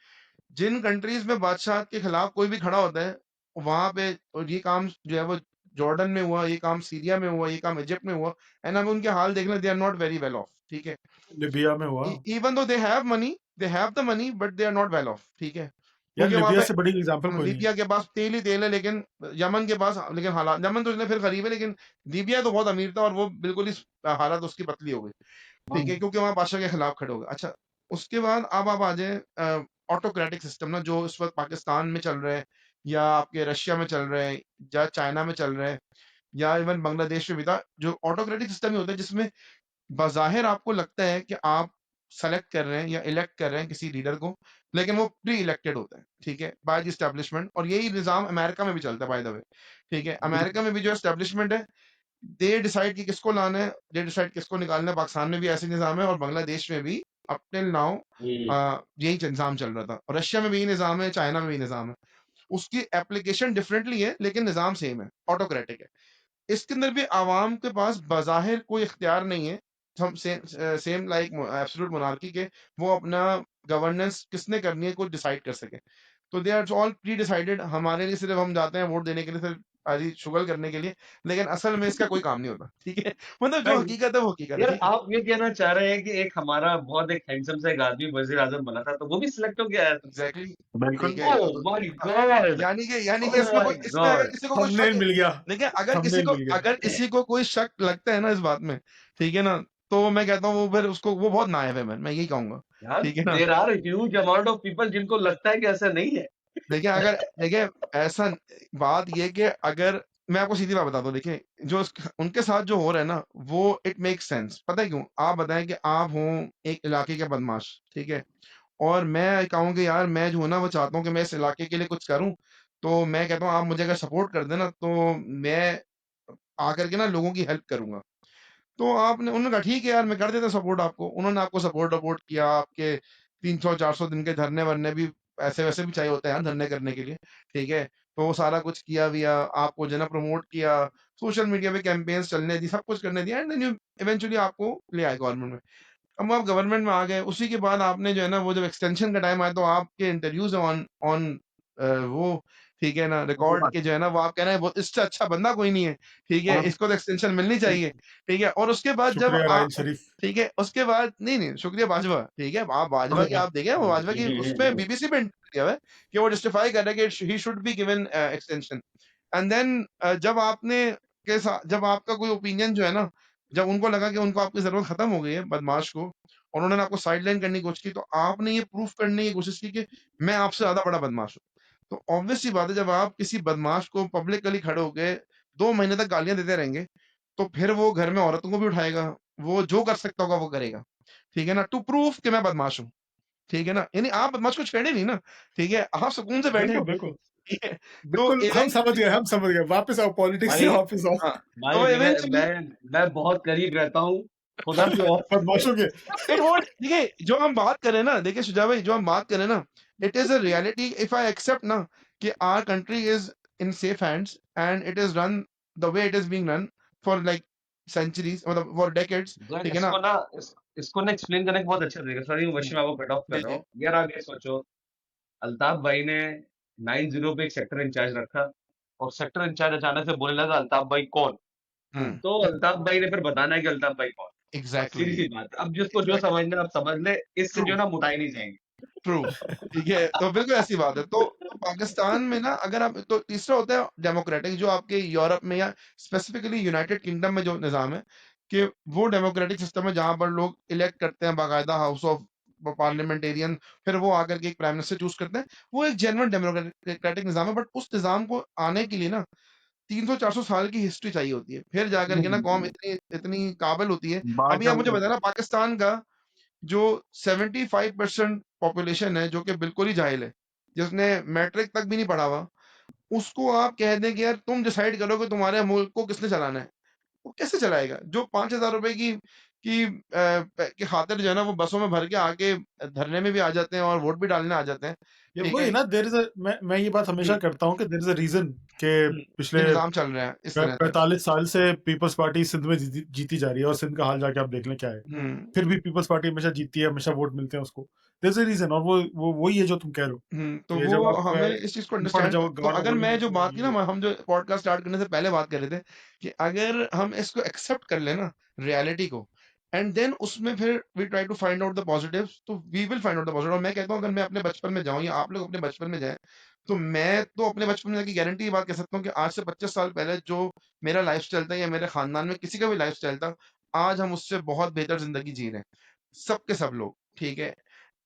जिन कंट्रीज में बादशाह के खिलाफ कोई भी खड़ा होता है, वहां पे, और ये काम जो है वो जॉर्डन में हुआ, ये काम सीरिया में हुआ, ये काम इजिप्ट में हुआ, एंड अब उनके हाल देख लें, they are not very well off, ठीक है। लिबिया में हुआ even though they have the money but they are not well off, ठीक है। यार, क्योंकि वहां लिबिया पे से बड़ी एग्जांपल कोई नहीं है। लीबिया के पास तेल ही तेल है, लेकिन यमन के पास, लेकिन हालात, यमन तो इसने फिर गरीब है, लेकिन लीबिया तो बहुत अमीर था और वो बिल्कुल ही हालत उसकी पतली हो गई, ठीक है, क्योंकि वहां बादशाह के खिलाफ खड़े हो गए। अच्छा उसके बाद अब आप आ जाए ऑटोक्रेटिक सिस्टम ना, जो इस वक्त पाकिस्तान में चल रहा है, या आपके रशिया में चल रहा है, या चाइना में चल रहा है, या इवन बांग्लादेश में भी था, जो ऑटोक्रेटिक सिस्टम ही होता है जिसमें बाज़ाहिर आपको लगता है कि आप सेलेक्ट कर रहे हैं या इलेक्ट कर रहे हैं किसी लीडर को, लेकिन वो प्री इलेक्टेड होता है, ठीक है, बाय द एस्टेब्लिशमेंट। और यही निज़ाम अमेरिका में भी चलता है बाय द वे, ठीक है। अमेरिका में भी जो एस्टेब्लिशमेंट है, दे डिसाइड कि किसको लाना है, दे डिसाइड किसको निकालना है। पाकिस्तान में भी ऐसे निज़ाम है और बांग्लादेश में भी अप टिल नाउ यही निज़ाम चल रहा था, और रशिया में भी यही निज़ाम है, चाइना में भी निज़ाम है। उसकी एप्लीकेशन डिफरेंटली है लेकिन निज़ाम सेम है, ऑटोक्रेटिक है। इसके अंदर भी आवाम के पास बाज़ाहिर कोई इख्तियार नहीं है, हम सेम लाइक एब्सोल्यूट मोनार्की के, वो अपना गवर्नेंस किसने करनी है कुछ डिसाइड कर सके। तो they are all pre decided. हमारे लिए सिर्फ हम जाते हैं वोट देने के लिए, सिर्फ खाली शुगल करने के लिए, लेकिन असल में इसका कोई काम नहीं होता, ठीक है? मतलब जो नहीं हकीकत है वो हकीकत है, यार, ठीक है? आप ये कहना चाह रहे हैं कि एक हमारा बहुत एक हैंडसम सा एक आदमी वजीर आजम बना था, तो वो भी सिलेक्ट हो गया है? एग्ज़ैक्टली, बिल्कुल। ठीक है? Oh my God! यानी कि ओह माय इसमें अगर गॉड! किसी को कोई शक थंबनेल है, मिल गया, देखिए थंबनेल मिल गया। अगर किसी को कोई शक लगता है ना इस बात में, ठीक है ना? तो मैं कहता हूँ वो फिर उसको वो बहुत नाइव है, मैं यही कहूँगा, यार, ठीक है ना? There are huge amount of people जिनको लगता है कि ऐसा नहीं है। देखिए ऐसा बात ये कि अगर मैं आपको सीधी बात बताता हूँ, देखिए जो उनके साथ जो हो रहा है ना, वो इट मेक्स सेंस। पता है क्यों? आप बताएं कि आप हो एक इलाके के बदमाश, ठीक है? और मैं कहूँ कि यार मैं जो हूँ ना वो चाहता हूँ कि मैं इस इलाके के लिए कुछ करूँ, तो मैं कहता हूँ आप मुझे अगर सपोर्ट कर देना तो मैं आकर के ना लोगों की हेल्प करूंगा। तो आपने उन्होंने कहा ठीक है यार मैं कर देता सपोर्ट आपको। उन्होंने आपको सपोर्ट वपोर्ट किया, आपके 300-400 दिन के धरने-वरने भी ऐसे-वैसे भी चाहिए होते हैं यार धरने करने के लिए, ठीक है? तो वो सारा कुछ किया-विया, आपको जो है ना प्रमोट किया, सोशल मीडिया पे कैंपेन्स चलने दी, सब कुछ करने दिया एंड देन यू इवेंचुअली आपको ले आए गवर्नमेंट में। अब आप गवर्नमेंट में आ गए, उसी के बाद आपने जो है ना वो जब एक्सटेंशन का टाइम आया तो आपके इंटरव्यूज़ ऑन ऑन वो ठीक है ना रिकॉर्ड के जो है ना वो आप कह रहे हैं वो इससे अच्छा बंदा कोई नहीं है, ठीक है? इसको तो एक्सटेंशन मिलनी चाहिए, ठीक है? और उसके बाद जब शुक्रिया राहिल शरीफ। ठीक है, उसके बाद नहीं, शुक्रिया बाजवा, ठीक है? आप बाजवा की आप देखें, वो बाजवा की उसमें बीबीसी पे इंटरव्यू दिया हुआ है कि वो जस्टिफाई कर रहा है कि he should be given extension and then जब आपका कोई ओपिनियन जो है ना, जब उनको लगा कि उनको आपकी ज़रूरत खत्म हो गई है बदमाश को और उन्होंने आपको साइडलाइन करने की कोशिश की, तो आपने ये प्रूफ करने की कोशिश की कि मैं आपसे ज़्यादा बड़ा बदमाश हूँ। तो ऑब्वियस सी बात है जब आप किसी बदमाश को पब्लिकली खड़े होके 2 महीने तक गालियाँ देते रहेंगे, तो फिर वो घर में औरतों को भी उठाएगा, वो जो कर सकता होगा वो करेगा। ठीक है ना? टू प्रूफ कि मैं बदमाश हूँ। ठीक है ना? यानी आप बदमाश को छेड़े नहीं ना, ठीक है? आप सुकून से बैठे बिल्कुल, हो, बिल्कुल। ठीक है? तो बिल्कुल, हम समझ गए। वापस आओ पॉलिटिक्स से भाई वापस आओ। हाँ, भाई तो मैं इवेंचुअली मैं बहुत करीब रहता हूँ खुदा की औ बदमाशों के। इट वोंट देखिए जो हम बात कर रहे हैं ना, देखिए सुजा भाई जो हम बात कर रहे हैं ना, it is a reality if I accept ना कि our country is in safe hands and it is run the way it is being run for like centuries मतलब फॉर डेकेड्स, यार ठीक है ना? इसको ना एक्सप्लेन करने का बहुत अच्छा तरीका। सॉरी हुँ, वैष्णव, आपको कट ऑफ कर जी, रहा जी। हूँ। यार आप ये सोचो, अल्ताफ भाई ने 9-0 पे एक सेक्टर इंचार्ज रखा और सेक्टर इंचार्ज अचानक से बोलने लगा अल्ताफ भाई कौन? हुँ, तो अल्ताफ भाई ने फिर बताना है कि अल्ताफ भाई कौन। बस एग्ज़ैक्टली, सीधी सी बात है। अब जिसको जो एग्ज़ैक्टली, समझना है आप समझ ले, इससे ट्रू। जो है ना मुटाई नहीं जाएंगे। ट्रू, ठीक है? तो बिल्कुल ऐसी बात है। तो पाकिस्तान में ना अगर आप तो तीसरा होता है डेमोक्रेटिक जो आपके यूरोप में या स्पेसिफिकली यूनाइटेड किंगडम में जो निज़ाम है, कि वो डेमोक्रेटिक सिस्टम है जहाँ पर लोग इलेक्ट करते हैं बाकायदा हाउस ऑफ पार्लियामेंटेरियन फिर वो आकर के एक प्राइम मिनिस्टर चूज़ करते हैं। वो एक जेन्युइन डेमोक्रेटिक निज़ाम है बट उस निज़ाम को आने के लिए ना 300-400 साल की हिस्ट्री चाहिए होती है। फिर जाकर के ना कौम इतनी इतनी काबिल होती है। अभी आप मुझे बताना पाकिस्तान का जो 75% पॉपुलेशन है जो कि बिल्कुल ही जाहिल है, जिसने मैट्रिक तक भी नहीं पढ़ा हुआ, उसको आप कह दें कि यार तुम डिसाइड करो कि तुम्हारे मुल्क को किसने चलाना है, वो कैसे चलाएगा? जो 5,000 रुपए की खातिर जो है ना वो बसों में भर के आके धरने में भी आ जाते हैं और वोट भी डालने आ जाते हैं, ये ठीक वही है? ना, देयर इज़ मैं ये बात हमेशा हुँ, करता हूँ कि देयर इज़ अ रीज़न कि हुँ, पिछले ये निज़ाम चल रहा है इस तरह से। 45 साल से पीपल्स पार्टी सिंध में जीती जा रही है और सिंध का हाल जाके आप देख लें क्या है। हुँ, फिर भी पीपल्स पार्टी हमेशा जीतती है, हमेशा वोट मिलते हैं उसको। देयर इज़ अ रीज़न और वो वही है जो तुम कह रहे हो तो कि वो जब आप हमें इस चीज़ को पढ़ अंडरस्टैंड जाओ, तो गाढ़ा अगर मैं बोलेंगे जो तो बात की ना ये हम जो पॉडकास्ट स्टार्ट करने से पहले बात कर रहे थे कि अगर हम इसको एक्सेप्ट कर लें ना रियलिटी को एंड देन उसमें फिर we try to find out the positives तो we will find out the positive और मैं कहता हूँ अगर मैं अपने बचपन में जाऊँ या आप लोग अपने बचपन में जाएं तो मैं तो अपने बचपन में जाके गारंटी ये बात कह सकता हूँ कि आज से 25 साल पहले जो मेरा लाइफस्टाइल था या मेरे खानदान में किसी का भी लाइफस्टाइल था आज हम उससे बहुत बेहतर जिंदगी जी रहे हैं सब के सब लोग ठीक है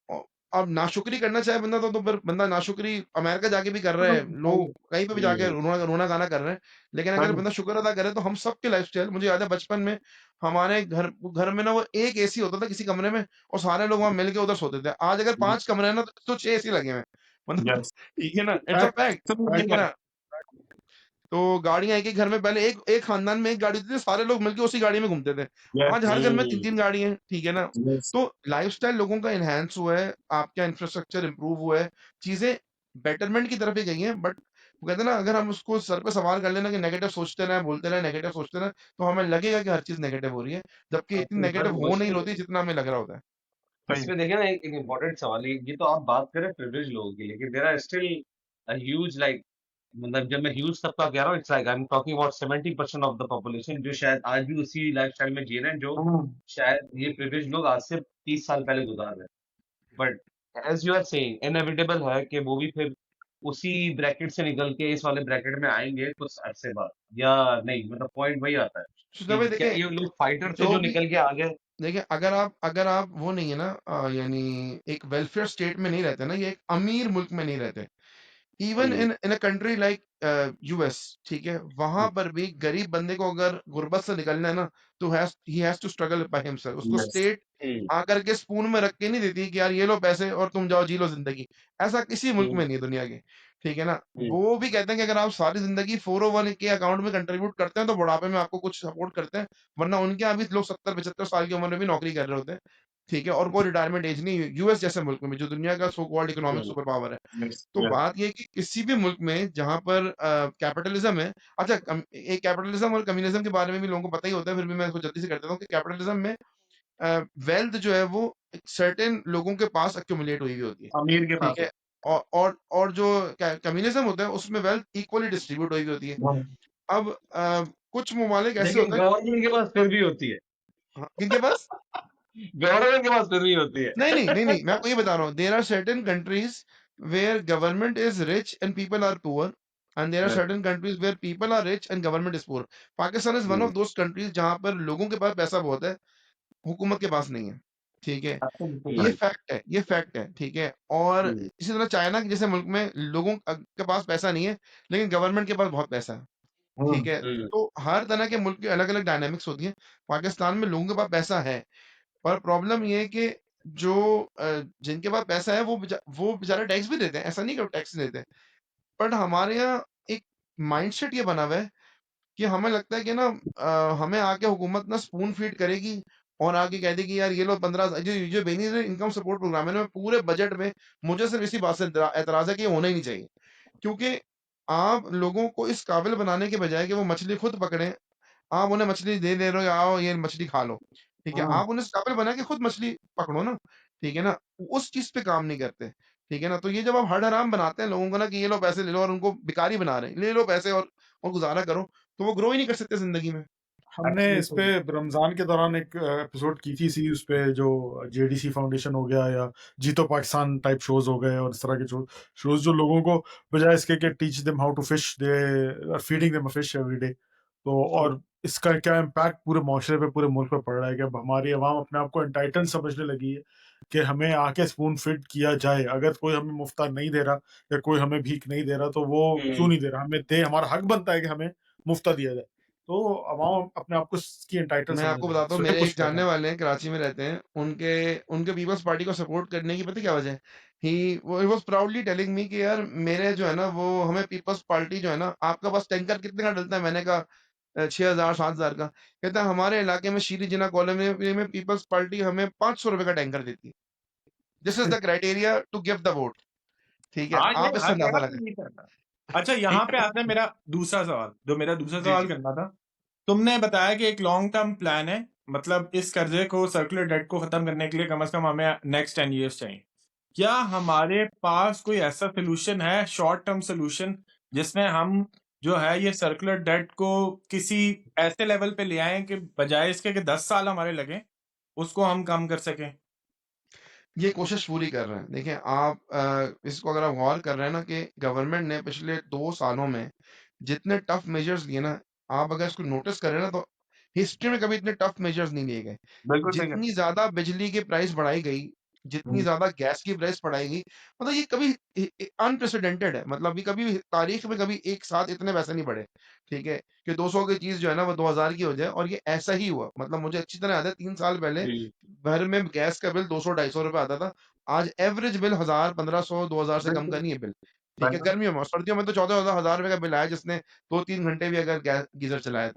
औ अब नाशुक्री करना चाहे बंदा तो फिर बंदा नाशुक्री अमेरिका जाके भी कर रहा है, लोग कहीं पे भी जाके रोना-गाना कर रहे हैं। लेकिन अगर बंदा शुक्र अदा करे तो हम सबके लाइफ़स्टाइल मुझे याद है बचपन में हमारे घर में ना वो एक एसी होता था किसी कमरे में और सारे लोग वहाँ मिल के उधर सोते थे। आज अगर 5 कमरे हैं ना तो 6 एसी लगे हुए हैं। मतलब यस। ठीक है ना? इट्स अ फैक्ट फैक्ट, ठीक है फैक्ट ना? तो गाड़ियाँ एक-एक घर में पहले एक एक खानदान में एक गाड़ी होती थी, सारे लोग मिलके उसी गाड़ी में घूमते थे। आज हर घर में 3-3 गाड़ी हैं, ठीक है ना? यस। तो लाइफ़स्टाइल लोगों का एनहांस हुआ है, आपका इंफ्रास्ट्रक्चर इम्प्रूव हुआ है, चीज़ें बेटरमेंट की तरफ ही गई हैं बट वो कहते हैं ना अगर हम उसको सर पे सवार कर लेना कि नेगेटिव सोचते रहें, बोलते रहें, नेगेटिव सोचते रहें, तो हमें लगेगा कि हर चीज़ नेगेटिव हो रही है, जबकि इतनी पर नेगेटिव हो नहीं मुश्किल होती जितना हमें लग रहा होता है। सही। इसमें देखिए ना एक इम्पोर्टेंट सवाल है। ये तो आप बात करें प्रिविलेज लोगों की, लेकिन there are still a huge like मतलब जब मैं ह्यूज तबका कह रहा हूँ, it's like I am talking about 70% of the population जो शायद आज भी उसी लाइफस्टाइल में जी रहे हैं जो शायद ये प्रिविलेज लोग आज से 30 साल पहले गुजार रहे हैं। But as you are saying inevitable है कि वो भी फिर उसी ब्रैकेट से निकल के इस वाले ब्रैकेट में आएंगे कुछ अरसे बाद, या नहीं? मतलब पॉइंट वही आता है सुधा कि भाई क्या देखें, ये लोग फाइटर थे जो जो भी निकल के आ गए? देखिए, अगर आप वो नहीं है ना, यानी एक वेलफेयर स्टेट में नहीं रहते ना, ये एक अमीर मुल्क में नहीं रहते, even in in a country like US, ठीक है, वहां पर भी गरीब बंदे को अगर गुर्बत से निकलना है ना, तो he has to struggle by himself. उसको स्टेट आकर के स्पून में रख के नहीं देती कि यार ये लो पैसे और तुम जाओ जी लो जिंदगी। ऐसा किसी मुल्क में नहीं है दुनिया के, ठीक है ना। वो भी कहते हैं कि अगर आप सारी जिंदगी 401 के अकाउंट में कंट्रीब्यूट करते हैं तो बुढ़ापे में आपको कुछ सपोर्ट करते हैं, वरना उनके यहाँ भी लोग 70-75 साल की उम्र में भी नौकरी कर रहे होते हैं, ठीक है, और कोई रिटायरमेंट एज नहीं। यूएस जैसे मुल्क में जो दुनिया का so called economic super power है, तो बात ये है कि किसी भी मुल्क में जहां पर कैपिटलिज्म है, अच्छा एक कैपिटलिज्म और कम्युनिज्म के बारे में भी लोगों को पता ही होता है, फिर भी मैं इसको जल्दी से कर देता हूँ कि कैपिटलिज्म में वेल्थ जो है वो सर्टेन लोगों के पास एक्यूमुलेट हुई हुई होती है, अमीर के ठीक पास है, और जो कम्युनिज्म होता है उसमें वेल्थ इक्वली डिस्ट्रीब्यूट हुई हुई होती है। अब कुछ ममालिक ऐसे लेकिन होते हैं, गवर्नमेंट के पास फिर भी होती है, हाँ, किनके पास? गवर्नमेंट के पास फिर भी होती है। नहीं, मैं आपको ये बता रहा हूँ, there are certain countries where government is rich and people are poor, and there are certain countries where people are rich and government is poor. Pakistan is one of those countries जहां पर लोगों के पास पैसा बहुत है, हुकूमत के पास नहीं है, ठीक है, ये फैक्ट है, ये फैक्ट है, ठीक है। और इसी तरह चाइना के जैसे मुल्क में लोगों के पास पैसा नहीं है, लेकिन गवर्नमेंट के पास बहुत पैसा है, ठीक है। तो हर तरह के मुल्क की अलग अलग डायनामिक्स होती है। पाकिस्तान में लोगों के पास पैसा है, पर प्रॉब्लम ये है कि जो जिनके पास पैसा है वो बेचारे टैक्स भी देते हैं, ऐसा नहीं कि वो टैक्स नहीं देते। बट हमारे यहाँ एक माइंडसेट ये बना हुआ है कि हमें लगता है कि ना हमें आके हुकूमत ना स्पून फीड करेगी और आके कह देगी यार ये लो 15 जो बेनिफिट इनकम सपोर्ट प्रोग्राम है ना, पूरे बजट में मुझे सिर्फ इसी बात से एतराज है कि ये होना ही नहीं चाहिए। क्योंकि आप लोगों को इस काबिल बनाने के बजाय कि वो मछली खुद पकड़े, आप उन्हें मछली दे दे रहे हो, आओ ये मछली खा लो, ठीक है, आप उन्हें इस काबिल बना के खुद मछली पकड़ो ना, ठीक है ना, उस चीज पे काम नहीं करते, ठीक है ना। तो ये जब आप हर हराम बनाते हैं लोगों को ना कि ये लो पैसे ले लो, और उनको भिखारी बना रहे हैं, ले लो पैसे और गुजारा करो, तो वो ग्रो ही नहीं कर सकते जिंदगी में। हमने इस पे रमजान के दौरान एक एपिसोड की थी सी, उस पे जो जेडीसी फाउंडेशन हो गया या जीतो पाकिस्तान टाइप शोज हो गए और इस तरह के शोज जो लोगों को बजाय इसके कि teach them how to fish, they are feeding them a fish every day. तो और इसका क्या इम्पैक्ट पूरे माशरे पे, पूरे मुल्क पे पड़ रहा है कि अब हमारी आवाम अपने आप को एंटाइटल समझने लगी है कि हमें आके स्पून फिट किया जाए। अगर कोई हमें मुफ्ता नहीं दे रहा या कोई हमें भीख नहीं दे रहा तो वो क्यों नहीं दे रहा, हमें दे, हमारा हक बनता है कि हमें मुफ्ता दिया जाए। तो अवाम अपने आप को इसकी एंटाइटल मैं समझने आपको लगी, बताता हूँ, इसलिए मेरे एक कुछ कर रहे जानने हैं। वाले हैं, कराची में रहते हैं, उनके उनके पीपल्स पार्टी को सपोर्ट करने की पता क्या वजह है? He was proudly telling me कि यार मेरे जो है ना, वो हमें पीपल्स पार्टी जो है ना, आपका बस टैंकर कितने का डलता है? मैंने कहा 6,000-7,000 का। कहता है हमारे इलाके में शीरी जिना कॉलोनी में पीपल्स पार्टी हमें 500 रुपए का टैंकर देती है। This is the criteria to give the vote, ठीक है, हाँ, ये आप इससे हर अंदाजा जगह लगाएं। पे ये करता है। अच्छा, यहाँ पे आता है मेरा दूसरा सवाल, जो मेरा दूसरा जी सवाल जी करना था। तुमने बताया कि एक लॉन्ग टर्म प्लान है, मतलब इस कर्जे को, सर्कुलर डेट को खत्म करने के लिए कम से कम हमें नेक्स्ट 10 years चाहिए। क्या हमारे पास कोई ऐसा सोल्यूशन है, शॉर्ट टर्म सोल्यूशन, जिसमें हम जो है ये सर्कुलर डेट को किसी ऐसे लेवल पे ले आए कि बजाय इसके कि 10 साल हमारे लगे, उसको हम कम कर सकें? ये कोशिश पूरी कर रहे हैं। देखिए आप इसको अगर आप गौर कर रहे हैं ना कि गवर्नमेंट ने पिछले 2 सालों में जितने टफ मेजर्स लिए ना, आप अगर इसको नोटिस करें ना, तो हिस्ट्री में कभी इतने टफ मेजर्स नहीं लिए गए। बिल्कुल सही जितनी ज्यादा बिजली की प्राइस बढ़ाई गई, जितनी ज्यादा गैस की प्राइस बढ़ाई गई, मतलब ये कभी अनप्रेसिडेंटेड है। मतलब ये कभी तारीख में कभी एक साथ इतने पैसे नहीं बढ़े, ठीक है, कि 200 की चीज जो है ना वो 2,000 की हो जाए, और ये ऐसा ही हुआ। मतलब मुझे अच्छी तरह याद है 3 साल पहले घर में गैस का बिल 200-250 रुपए आता था। आज एवरेज बिल 1,000, 1,500, 2,000 से कम का नहीं है बिल, ठीक है। गर्मियों में और सर्दियों में तो 14-14 हज़ार रुपए का बिल आया, जिसने 2-3 घंटे भी अगर गीजर चलाया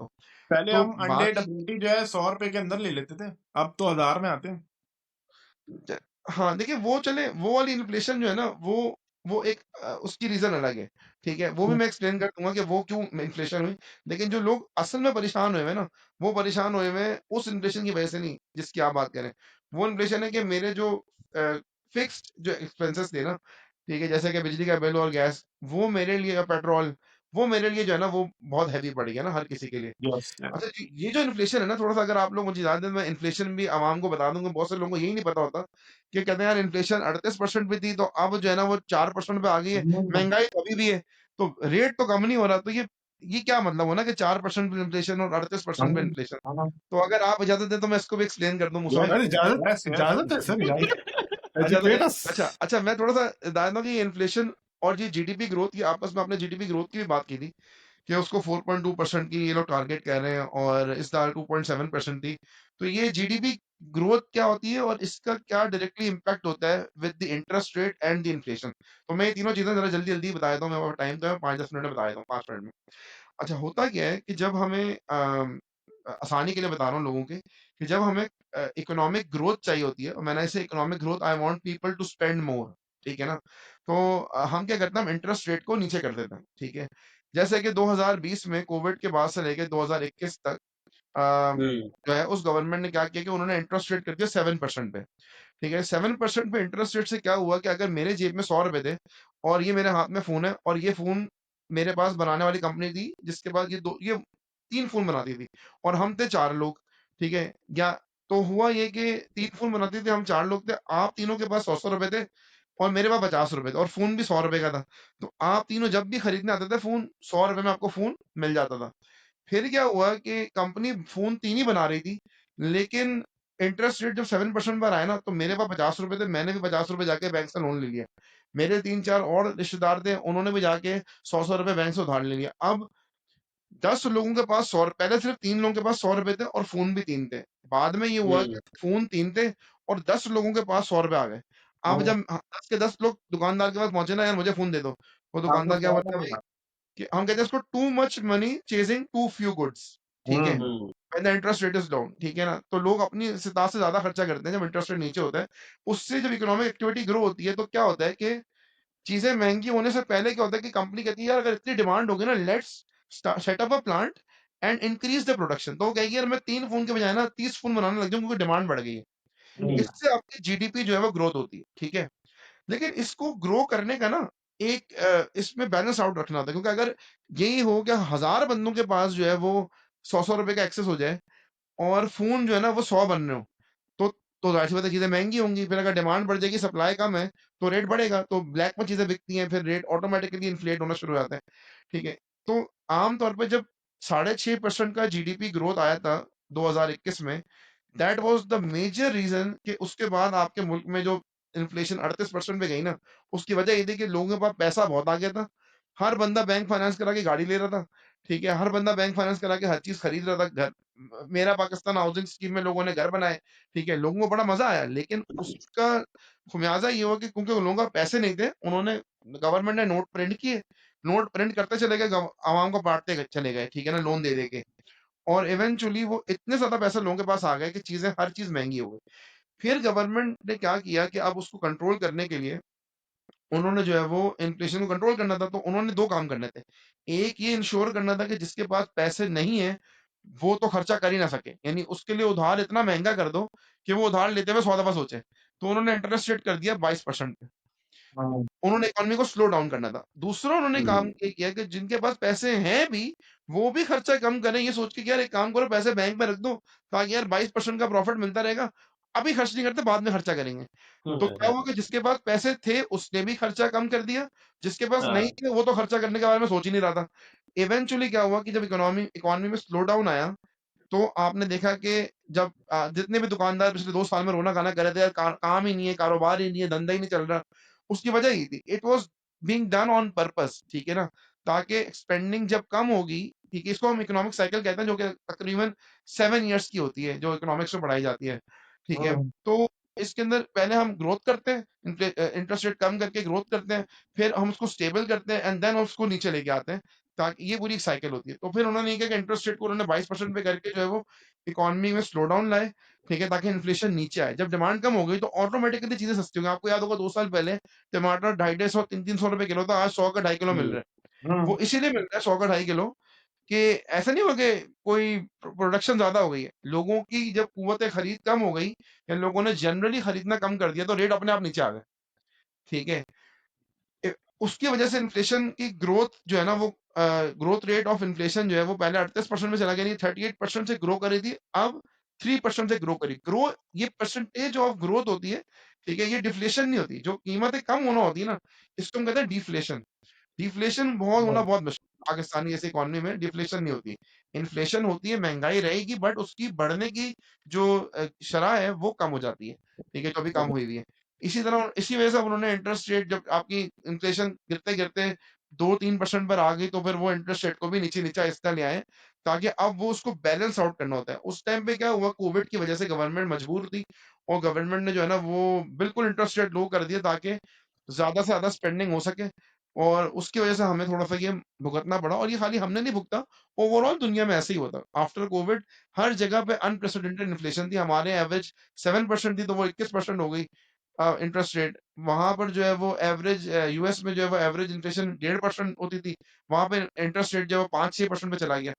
पहले तो हम अंडे बात डबूटी जो है 100 रुपए के अंदर ले लेते थे, अब तो 1000 में आते हैं। ज हाँ, देखिए वो चले, वो वाली इन्फ्लेशन जो है ना, वो एक उसकी रीज़न अलग है, ठीक है? वो भी मैं एक्सप्लेन कर दूँगा कि वो क्यों इन्फ्लेशन हुई। लेकिन जो लोग असल में परेशान हुए हैं ना, वो परेशान हुए हैं उस इन्फ्लेशन की वजह से नहीं, जिसकी आप बात कर रहे हैं। वो इन्फ्लेशन है कि मेरे जो फिक्स्ड जो एक्सपेंसेस थे ना, ठीक है? जैसे कि बिजली का बिल और गैस, वो मेरे लिए, पेट्रोल, वो मेरे लिए जो है ना वो बहुत हैवी पड़ गया ना हर किसी के लिए। यस अच्छा जी, ये जो इन्फ्लेशन है ना थोड़ा-सा अगर आप लोग मुझे इजाज़त दें, मैं इन्फ्लेशन भी आवाम को बता दूँगा, बहुत से लोगों को यही नहीं पता होता कि कहते हैं यार इन्फ्लेशन 38% पे थी तो अब जो है ना वो 4% पे आ गई है, महँगाई तो अभी भी है, तो रेट तो कम नहीं हो रहा। तो ये क्या मतलब हुआ ना कि 4% पे इन्फ्लेशन और 38% पे इन्फ्लेशन। तो अगर आप इजाज़त दें तो मैं इसको भी एक्सप्लेन कर दूँ मुसा भाई? अरे इजाजत यस इजाजत है सर, इजाजत, इजाज़त है? एजुकेट अस। अच्छा मैं थोड़ा-सा बता दूँ कि ये इन्फ्लेशन और ये जीडीपी ग्रोथ की आपस में आपने जीडीपी ग्रोथ की भी बात की थी। कि उसको 4.2% की ये लोग टारगेट कह रहे हैं और इस साल 2.7% थी। तो ये जीडीपी ग्रोथ क्या होती है और इसका क्या डायरेक्टली इम्पैक्ट होता है with the interest rate and the inflation. तो मैं ये तीनों चीज़ें ज़रा जल्दी-जल्दी बता देता हूँ, मेरे पास टाइम तो है 5-10 मिनट में बता देता हूँ, 5 मिनट में। अच्छा होता क्या है कि जब हमें आसानी के लिए बता रहा हूँ लोगों के कि जब हमें इकोनॉमिक ग्रोथ चाहिए होती है और मैंने इसे economic growth I want people to spend more, ठीक है ना? तो हम क्या करते हैं, हम इंटरेस्ट रेट को नीचे कर देते हैं, ठीक है? जैसे कि 2020 में कोविड के बाद से लेके 2021 तक जो है उस गवर्नमेंट ने क्या किया कि उन्होंने इंटरेस्ट रेट कर दिया 7% पे, ठीक है? 7% पे इंटरेस्ट रेट से क्या हुआ कि अगर मेरे जेब में ₹100 थे और ये मेरे हाथ में फ़ोन है और ये फ़ोन मेरे पास बनाने वाली कंपनी थी जिसके पास ये 3 फ़ोन बनाती थी और हम थे 4 लोग, ठीक है? या तो हुआ ये कि 3 फ़ोन बनाते थे, हम 4 लोग थे, आप तीनों के पास ₹100 थे और मेरे पास ₹50 थे और फ़ोन भी ₹100 का था। तो आप तीनों जब भी खरीदने आते थे फ़ोन, ₹100 में आपको फ़ोन मिल जाता था। फिर क्या हुआ कि कंपनी फ़ोन 3 ही बना रही थी, लेकिन इंटरेस्ट रेट जब 7% पर आया ना, तो मेरे पास ₹50 थे, मैंने भी ₹50 जाके बैंक से लोन ले लिया। मेरे 3-4 और रिश्तेदार थे, उन्होंने भी जाके ₹100 बैंक से उधार ले लिया। अब 10 लोगों के पास 100 पहले सिर्फ 3 लोगों के पास ₹100 थे और फ़ोन भी 3 थे। बाद में ये हुआ कि फ़ोन 3 थे और 10 लोगों के पास ₹100 आ गए। अब जब 10 के 10 लोग दुकानदार के पास पहुँचे ना, यार मुझे फ़ोन दे दो। वो दुकानदार क्या बोलता है भाई कि हम कहते हैं इसको too much money chasing too few goods, ठीक है? When the interest rate is down, ठीक है ना? तो लोग अपनी इस्तात से ज़्यादा खर्चा करते हैं जब इंटरेस्ट रेट नीचे होता है। उससे जब इकोनॉमिक एक्टिविटी ग्रो होती है तो क्या होता है कि चीज़ें महँगी होने से पहले क्या होता है कि कंपनी कहती है यार अगर इतनी डिमांड होगी ना, let's set up a plant and increase the production. तो वो कहेगी यार मैं 3 फ़ोन के बजाय ना 30 फ़ोन बनाने लग जाऊँ क्योंकि डिमांड बढ़ गई है। इससे आपकी जीडीपी जो है वो ग्रोथ होती है, ठीक है? लेकिन इसको ग्रो करने का ना एक इसमें बैलेंस आउट रखना होता है क्योंकि अगर यही हो कि 1000 बंदों के पास जो है वो 100-100 रुपए का एक्सेस हो जाए और फ़ोन जो है ना वो 100 बन रहे हो, तो तो ज़ाहिर-सी बात है चीज़ें महँगी होंगी, फिर अगर डिमांड बढ़ जाएगी, सप्लाई कम है, तो रेट बढ़ेगा, तो ब्लैक में चीज़ें बिकती हैं, फिर रेट ऑटोमैटिकली इन्फ्लेट होना शुरू हो जाता है, ठीक है? तो आम तौर पे जब 6.5% का जीडीपी ग्रोथ आया था 2021 में, that was the major reason कि उसके बाद आपके मुल्क में जो इन्फ्लेशन 38% पे गई ना, उसकी वजह ये थी कि लोगों के पास पैसा बहुत आ गया था। हर बंदा बैंक फाइनेंस करा के गाड़ी ले रहा था, ठीक है? हर बंदा बैंक फाइनेंस करा के हर चीज़ खरीद रहा था। मेरा पाकिस्तान हाउसिंग स्कीम में लोगों ने घर बनाए, ठीक है? लोगों को बड़ा मज़ा आया, लेकिन उसका खुमियाज़ा ये हुआ कि क्योंकि उन लोगों के पास पैसे नहीं थे, उन्होंने गवर्नमेंट ने नोट प्रिंट किए, नोट प्रिंट करते चले गए, आवाम को बाँटते चले गए, ठीक है ना? लोन दे-दे के। और इवेंचुअली वो इतने ज़्यादा पैसे लोगों के पास आ गए कि चीज़ें हर चीज़ महँगी हो गई। फिर गवर्नमेंट ने क्या किया कि अब उसको कंट्रोल करने के लिए उन्होंने जो है वो इन्फ्लेशन को कंट्रोल करना था, तो उन्होंने 2 काम करने थे। एक ये इंश्योर करना था कि जिसके पास पैसे नहीं है, वो तो खर्चा कर ही ना सके। यानी उसके लिए उधार इतना महँगा कर दो कि वो उधार लेते हुए 100 दफ़ा सोचे। तो उन्होंने इंटरेस्ट रेट कर दिया 22% पे। उन्होंने इकोनॉमी को स्लो डाउन करना था। दूसरा उन्होंने काम ये किया कि जिनके पास पैसे हैं भी, वो भी खर्चा कम करें ये सोच के कि यार एक काम करो पैसे बैंक में रख दो, ताकि यार 22% का प्रॉफिट मिलता रहेगा। अभी खर्च नहीं करते, बाद में खर्चा करेंगे। तो क्या हुआ कि जिसके पास पैसे थे उसने भी खर्चा कम कर दिया, जिसके पास नहीं थे वो तो खर्चा करने के बारे में सोच ही नहीं रहा था। इवेंचुअली क्या हुआ कि जब इकोनॉमी में स्लो डाउन आया, तो आपने देखा कि जब जितने भी दुकानदार पिछले 2 साल में रोना-धोना कर रहे थे, यार काम ही नहीं है, कारोबार ही नहीं है, धंधा ही नहीं चल रहा। उसकी वजह यही थी। It was being done on purpose, ठीक है ना? ताकि स्पेंडिंग जब कम होगी, ठीक है? इसको हम इकोनॉमिक साइकिल कहते हैं जो कि तकरीबन 7 इयर्स की होती है, जो इकोनॉमिक्स में पढ़ाई जाती है, ठीक है? तो इसके अंदर पहले हम ग्रोथ करते हैं, इंटरेस्ट रेट कम करके ग्रोथ करते हैं, फिर हम उसको स्टेबल करते हैं एंड देन उसको नीचे लेके आते हैं, ताकि ये पूरी एक साइकिल होती है। तो फिर उन्होंने ये किया कि इंटरेस्ट रेट को उन्होंने 22% पे करके जो है वो इकोनॉमी में स्लो डाउन लाए, ठीक है? ताकि इन्फ्लेशन नीचे आए। जब डिमांड कम हो गई तो ऑटोमैटिकली चीज़ें सस्ती हो गई। आपको याद होगा 2 साल पहले टमाटर 250-250 300-300 रुपए किलो था, आज 100 का 2.5 किलो मिल रहा है। वो इसीलिए मिल रहा है 100 का 2.5 किलो कि ऐसा नहीं हुआ कि कोई प्रोडक्शन ज़्यादा हो गई है। लोगों की जब कुव्वत खरीद कम हो गई या लोगों ने जनरली खरीदना कम कर दिया तो रेट अपने आप नीचे आ गए, ठीक है? ए उसकी वजह से इन्फ्लेशन की ग्रोथ जो है ना वो ग्रोथ रेट ऑफ इन्फ्लेशन जो है वो पहले 38% में चला गया, नहीं 38% से ग्रो कर रही थी, अब 3% से ग्रो करी। ग्रो, ये परसेंटेज ऑफ ग्रोथ होती है, ठीक है, ये डिफ्लेशन नहीं होती। जो कीमतें कम होना होती है ना, इसको हम कहते हैं डिफ्लेशन। डिफ्लेशन बहुत होना राइट बहुत मुश्किल, पाकिस्तान जैसी इकोनॉमी में डिफ्लेशन नहीं होती। इन्फ्लेशन होती है, महंगाई रहेगी, बट उसकी बढ़ने की जो शरह है वो कम हो जाती है, ठीक है, जो अभी कम हुई हुई है। इसी तरह, इसी वजह से अब उन्होंने इंटरेस्ट रेट, जब आपकी इन्फ्लेशन गिरते-गिरते 2-3% पर आ गई, तो फिर वो इंटरेस्ट रेट को भी नीचे-नीचे आहिस्ता ले आए, ताकि अब वो उसको बैलेंस आउट करना होता है। उस टाइम पे क्या हुआ, कोविड की वजह से गवर्नमेंट मजबूर थी, और गवर्नमेंट ने जो है ना वो बिल्कुल इंटरेस्ट रेट लो कर दिया, ताकि ज़्यादा से ज़्यादा स्पेंडिंग हो सके, और उसकी वजह से हमें थोड़ा-सा ये भुगतना पड़ा। और ये खाली हमने नहीं भुगता, ओवरऑल दुनिया में ऐसे ही होता। आफ्टर कोविड हर जगह पे अनप्रेसिडेंटेड इन्फ्लेशन थी। हमारे एवरेज 7% थी, तो वो 21% हो गई इंटरेस्ट रेट। वहाँ पर जो है वो एवरेज यूएस में जो है वो एवरेज इन्फ्लेशन 1.5% होती थी, वहाँ पे इंटरेस्ट रेट जो है वो 5-6% पे चला गया।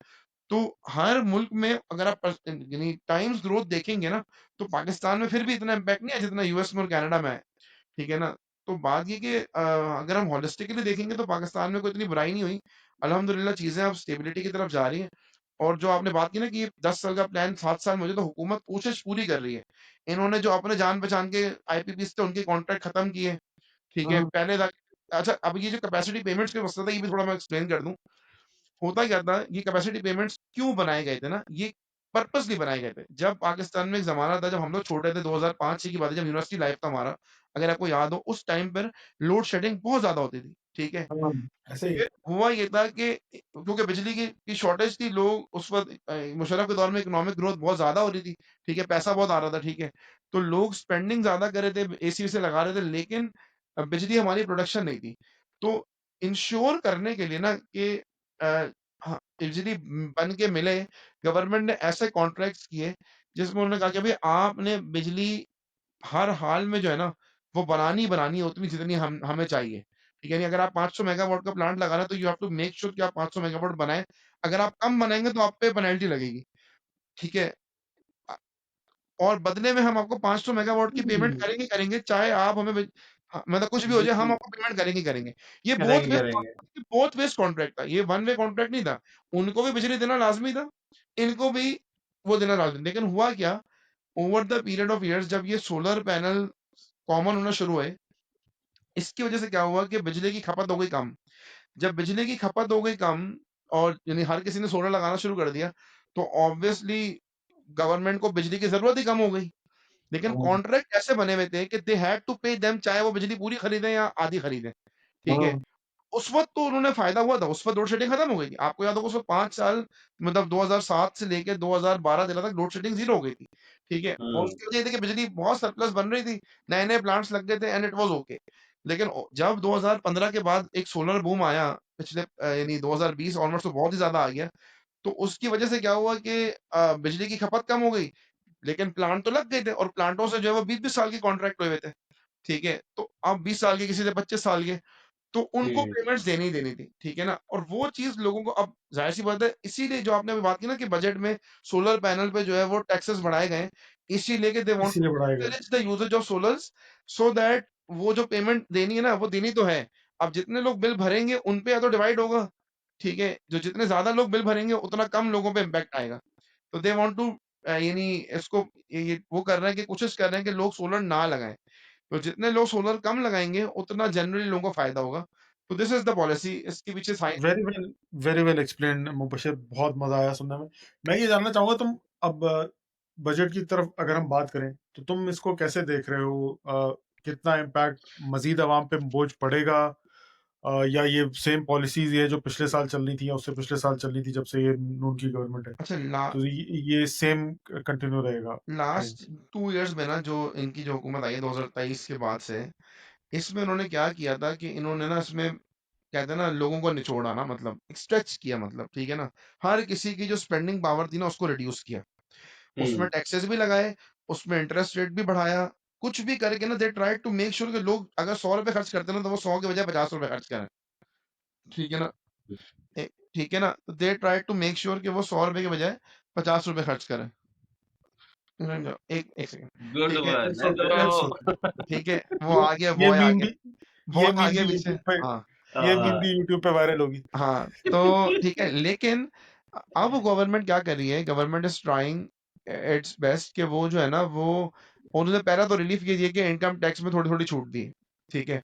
तो हर मुल्क में अगर आप यानी टाइम्स ग्रोथ देखेंगे ना, तो पाकिस्तान में फिर भी इतना इम्पैक्ट नहीं है जितना यूएस में और कनाडा में है, ठीक है ना? तो बात ये कि अगर हम होलिस्टिकली देखेंगे तो पाकिस्तान में कोई इतनी बुराई नहीं हुई। अल्हम्दुलिल्लाह चीज़ें अब स्टेबिलिटी की तरफ जा रही हैं। और जो आपने बात की ना कि 10 साल का प्लान 7 साल में हो जाए, तो हुकूमत कोशिश पूरी कर रही है। इन्होंने जो अपने जान-पहचान के आईपीपीज़ थे उनके कॉन्ट्रैक्ट खत्म किए, ठीक है? हम्म, पहले था, अच्छा, अब ये जो कैपेसिटी पेमेंट्स का मसला था, ये भी थोड़ा मैं एक्सप्लेन कर दूँ। होता क्या था, ये कैपेसिटी पेमेंट्स क्यों बनाए गए थे ना, ये पर्पसली बनाए गए थे। जब पाकिस्तान में एक ज़माना था, जब हम लोग छोटे थे, 2005-6 की बात है, जब यूनिवर्सिटी लाइफ था हमारा, अगर आपको याद हो, उस टाइम पर लोड शेडिंग बहुत ज़्यादा होती थी, ठीक है? ऐसे ही फिर हुआ ये था कि क्योंकि बिजली की शॉर्टेज थी, लोग उस वक़्त मुशर्रफ के दौर में इकोनॉमिक ग्रोथ बहुत ज़्यादा हो रही थी, ठीक है? पैसा बहुत आ रहा था, ठीक है? तो लोग स्पेंडिंग ज़्यादा कर रहे थे, एसी-वेसी लगा रहे थे, लेकिन बिजली हमारी प्रोडक्शन नहीं थी। तो इंश्योर करने के लिए ना कि अ, हाँ, बिजली बन के मिले, गवर्नमेंट ने ऐसे कॉन्ट्रैक्ट्स किए, जिसमें उन्होंने कहा कि भई आपने बिजली हर हाल में जो है ना, वो बनानी ही बनानी है उतनी जितनी हमें चाहिए। ठीक है? यानी अगर आप 500 मेगावाट का प्लांट लगा रहे हैं, तो you have to make sure कि आप 500 मेगावाट बनाएँ। अगर आप कम बनाएँगे तो आप पे पेनल्टी लगेगी। ठीक है? अ, और बदले में हम आपको 500 मेगावाट की पेमेंट करेंगे ही करेंगे, चाहे आप हमें मतलब कुछ भी हो जाए, हम बिल्कुल आपको पेमेंट करेंगे ही करेंगे। ये करेंगे करेंगे बोथ वेज़ कॉन्ट्रैक्ट था, ये वन वे कॉन्ट्रैक्ट नहीं था। उनको भी बिजली देना लाज़मी था, इनको भी वो देना लाज़मी। लेकिन हुआ क्या, over the period of years जब ये सोलर पैनल कॉमन होना शुरू हुए, इसकी वजह से क्या हुआ कि बिजली की खपत हो गई कम। जब बिजली की खपत हो गई कम, और यानी हर किसी ने सोलर लगाना शुरू कर दिया, तो ऑब्वियसली गवर्नमेंट को बिजली की ज़रूरत ही कम हो गई। लेकिन कॉन्ट्रैक्ट ऐसे बने हुए थे कि they had to pay them, चाहे वो बिजली पूरी खरीदें या आधी खरीदें, ठीक है? उस वक़्त तो उन्होंने फ़ायदा हुआ था, उस वक़्त लोड शेडिंग खत्म हो गई थी। आपको याद होगा, उस वक़्त 5 साल, मतलब 2007 से लेके 2012-13 तक लोड शेडिंग 0 हो गई थी, ठीक है? और हम्म उसकी वजह ये थी कि बिजली बहुत सरप्लस बन रही थी, नए-नए प्लांट्स लग गए थे, एंड इट वाज़ ओके। लेकिन जब 2015 के बाद एक सोलर बूम आया, पिछले यानी 2020 ऑनवर्ड्स तो बहुत ही ज़्यादा आ गया, तो उसकी वजह से क्या हुआ कि बिजली की खपत कम हो गई, लेकिन प्लांट तो लग गए थे, और प्लांटों से जो है वो 20-20 साल के कॉन्ट्रैक्ट हुए हुए थे, ठीक है? तो अब 20 साल के, किसी से 25 साल के, तो उनको जी पेमेंट्स देनी ही देनी थी, ठीक है ना? और वो चीज़ लोगों को, अब ज़ाहिर-सी बात है, इसीलिए जो आपने अभी बात की ना कि बजट में सोलर पैनल पे जो है वो टैक्सेस बढ़ाए गए हैं, इसीलिए कि दे वांट टू इसीलिए बढ़ाए गए। encourage the usage of scholars, so that वो जो पेमेंट देनी है ना, वो देनी तो है। अब जितने लोग बिल भरेंगे उन पे या तो डिवाइड होगा, ठीक है? जो जितने ज़्यादा लोग बिल भरेंगे उतना कम लोगों पे इम्पैक्ट आएगा। तो दे वांट टू यानी इसको ये वो कर रहे हैं कि कोशिश कर रहे हैं कि लोग सोलर ना लगाएँ। तो जितने लोग सोलर कम लगाएँगे, उतना जनरली लोगों को फ़ायदा होगा। तो दिस इज़ द पॉलिसी, इसके पीछे science. Very well explained Mubashir, बहुत मज़ा आया सुनने में। मैं ये जानना चाहूँगा, तुम अब बजट की तरफ अगर हम बात करें, तो तुम इसको कैसे देख रहे हो? कितना इम्पैक्ट मज़ीद अवाम पे बोझ पड़ेगा? या ये सेम पॉलिसीज़ ही है जो पिछले साल चल रही थी या उससे पिछले साल चल रही थी, जब से ये नून की गवर्नमेंट है? अच्छा, तो ये सेम कंटिन्यू रहेगा लास्ट ट्रेंड? 2 इयर्स में ना, जो इनकी जो हुकूमत आई है 2023 के बाद से, इसमें उन्होंने क्या किया था कि इन्होंने ना इसमें, कहते हैं ना, लोगों को निचोड़ा ना, मतलब स्ट्रेच किया, मतलब ठीक है ना? हर किसी की जो स्पेंडिंग पावर थी ना, उसको रिड्यूस किया। उसमें टैक्सेस भी लगाए, उसमें इंटरेस्ट रेट भी बढ़ाया, कुछ भी करके ना they tried to make sure कि लोग अगर ₹100 खर्च करते हैं ना, तो वो 100 के बजाय ₹50 खर्च करें, ठीक है ना? ठीक है ना? तो they tried to make sure कि वो ₹100 के बजाय ₹50 खर्च करें। एक सेकंड, गुड ठीक है? One it's okay, it's hello okay. ठीक है? वो ये आ गया ये बॉय, आ मीम गया, भी ये बॉय आ मीम गया भी पीछे। यूट्यूब पे हाँ, ये मीम भी यूट्यूब पे वायरल होगी। हाँ, तो ठीक है, लेकिन अब गवर्नमेंट क्या कर रही है, government is trying it's best कि वो जो है ना वो उन्होंने पहला तो रिलीफ ये दिया कि इनकम टैक्स में थोड़ी थोड़ी छूट दी, ठीक है।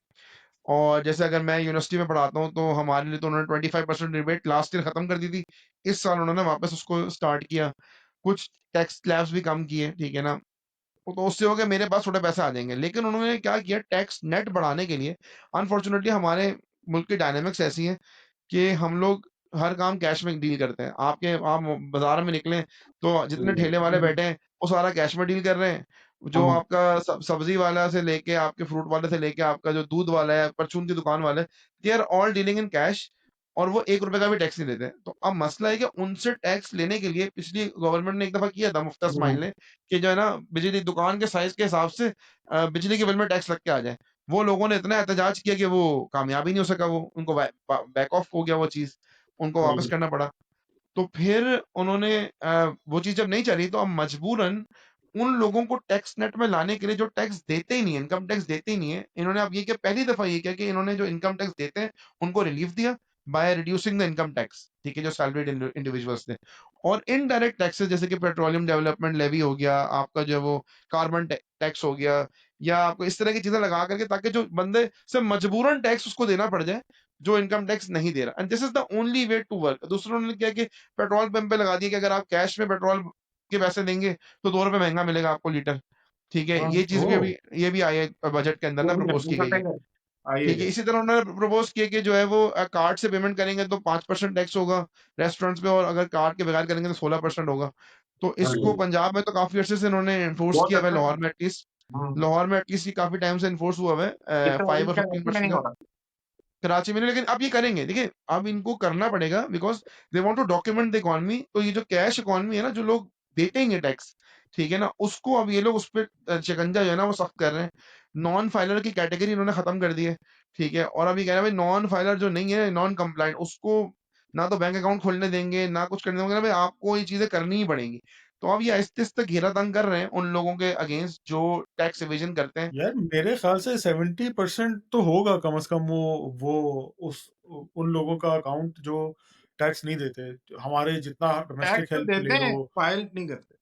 और जैसे अगर मैं यूनिवर्सिटी में पढ़ाता हूँ तो हमारे लिए तो उन्होंने 25% रिबेट लास्ट ईयर खत्म कर दी थी, इस साल उन्होंने वापस उसको स्टार्ट किया, कुछ टैक्स स्लैब्स भी कम किए, ठीक है ना। तो उससे हो गया मेरे पास थोड़े पैसे आ जाएंगे, लेकिन उन्होंने क्या किया, टैक्स नेट बढ़ाने के लिए अनफॉर्चुनेटली हमारे मुल्क की डायनेमिक्स ऐसी है कि हम लोग हर काम कैश में डील करते हैं। आप बाजार में निकले तो जितने ठेले वाले बैठे हैं वो सारा कैश में डील कर रहे हैं। जो आपका सब्जी वाला से लेके आपके फ्रूट वाले से लेके आपका जो दूध वाला है, परचून की दुकान वाले, they are all dealing in cash, और वो 1 रुपए का भी टैक्स नहीं देते। तो अब मसला है कि उनसे टैक्स लेने के लिए पिछली गवर्नमेंट ने एक दफा किया था, मुफ्ता स्माइल ने, कि जो है ना बिजली दुकान के साइज के हिसाब से बिजली के बिल में टैक्स लग के आ जाए। वो लोगों ने इतना एहतजाज किया कि वो कामयाब ही नहीं हो सका, वो उनको बैक ऑफ हो गया वो चीज, उनको वापस करना पड़ा। तो फिर उन्होंने वो चीज जब नहीं चली तो अब मजबूरन उन लोगों को टैक्स नेट में लाने के लिए जो टैक्स देते ही नहीं है, इनकम टैक्स देते ही नहीं है, इन्होंने अब ये किया, पहली दफा ये किया कि इन्होंने जो इनकम टैक्स देते हैं उनको रिलीफ दिया by reducing the income tax, ठीक है, जो सैलरीड इंडिविजुअल्स थे। और इनडायरेक्ट टैक्सेस जैसे कि पेट्रोलियम डेवलपमेंट लेवी हो गया, आपका जो है वो कार्बन टैक्स हो गया, या आपको इस तरह की चीजें लगा करके ताकि जो बंदे से मजबूरन टैक्स उसको देना पड़ जाए जो इनकम टैक्स नहीं दे रहा, and this is the only way to work. दूसरों ने क्या कि पेट्रोल पंप पे लगा दिया कि अगर आप कैश में पेट्रोल के पैसे देंगे तो 2 रुपए महंगा मिलेगा आपको लीटर, ठीक है। ये चीज भी अभी ये भी आई है बजट के अंदर ना, प्रपोज की गई है, ठीक है। इसी तरह उन्होंने प्रपोज किया कि जो है वो कार्ड से पेमेंट करेंगे तो 5% टैक्स होगा रेस्टोरेंट्स पे, और अगर कार्ड के बगैर करेंगे तो 16% होगा। तो इसको पंजाब में तो काफी अर्से से इन्होंने एनफोर्स किया हुआ है, लाहौर में एटलीस्ट काफी टाइम से एनफोर्स हुआ हुआ है 5 और 15% का कराची में नहीं, लेकिन अब ये करेंगे। देखिए अब इनको करना पड़ेगा because they want to document the economy. तो ये जो कैश इकोनॉमी है ना, जो लोग देते हैं टैक्स, ठीक है ना, उसको अब ये लोग उस पर शिकंजा जो है ना वो सख्त कर रहे हैं। नॉन फाइलर की कैटेगरी इन्होंने खत्म कर दी है, ठीक है। और अभी कह रहे हैं भाई नॉन फाइलर जो नहीं है, नॉन कंप्लाइंट, उसको ना तो बैंक अकाउंट खोलने देंगे ना कुछ करने देंगे, भाई आपको ये चीजें करनी ही पड़ेंगी। तो अब ये आहिस्ते आहिस्ते घेरा तंग कर रहे हैं उन लोगों के अगेंस्ट जो टैक्स एविजन करते हैं। यार मेरे ख्याल से 70% तो होगा कम से कम वो उस उन लोगों का अकाउंट जो टैक्स नहीं देते। हमारे जितना डोमेस्टिक टैक्स तो हेल्प देते ले हैं, लो, फाइल नहीं करते।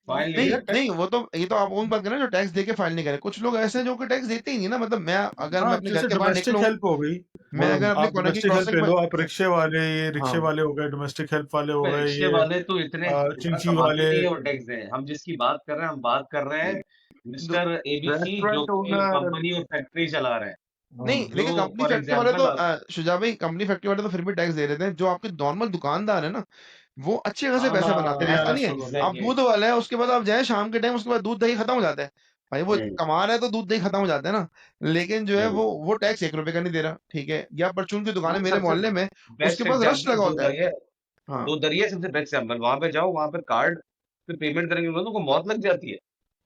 फाइल नहीं नहीं नहीं, वो तो ये तो आप उन बात करें जो टैक्स दे के फाइल नहीं करे। कुछ लोग ऐसे हैं जो कि टैक्स देते ही नहीं ना, मतलब मैं अगर मैं हाँ, अपने घर जैसे के बाहर डोमेस्टिक निकलूं, हेल्प हो गई, मैं अगर अपनी आप कॉलोनी की डोमेस्टिक हेल्प ले क्रॉसिंग में, लो, आप रिक्शे वाले, ये रिक्शे हाँ वाले हो गए, डोमेस्टिक हेल्प वाले हो गए, रिक्शे ये वाले तो इतने इतना चिंची कमाते वाले, नहीं है वो टैक्स दें। हम जिसकी बात कर रहे हैं, हम बात कर रहे हैं मिस्टर एबीसी जो रेस्टोरेंट कि ओनर, कंपनी और फैक्ट्री चला रहे हैं। नहीं जो देखिए, कंपनी फॉर फैक्ट्री वाले तो एग्जांपल शुजा भाई, कंपनी फैक्ट्री वाले तो फिर भी टैक्स दे रहे थे। जो आपके नॉर्मल दुकानदार है ना, वो अच्छे खासे हाँ पैसे हाँ बनाते हैं, हाँ, ऐसा नहीं है। एब्सोल्युटली। आप एग्जैक्टली दूध वाले हैं, उसके बाद आप जाए शाम के टाइम, उसके बाद दूध दही खत्म हो जाता है, भाई वो कमा रहा है तो दूध दही खत्म हो जाता है ना। लेकिन जो है वो टैक्स 1 रुपए का नहीं दे रहा, ठीक है। या परचून की दुकान है मेरे सबसे मोहल्ले में, उसके बेस्ट पास रश एग्जांपल लगा दो होता है। दरिया। हाँ दो दरिया सबसे बेस्ट एग्जांपल। वहां पे जाओ, वहां पे कार्ड पे पेमेंट करेंगे लोगों को मौत लग जाती है।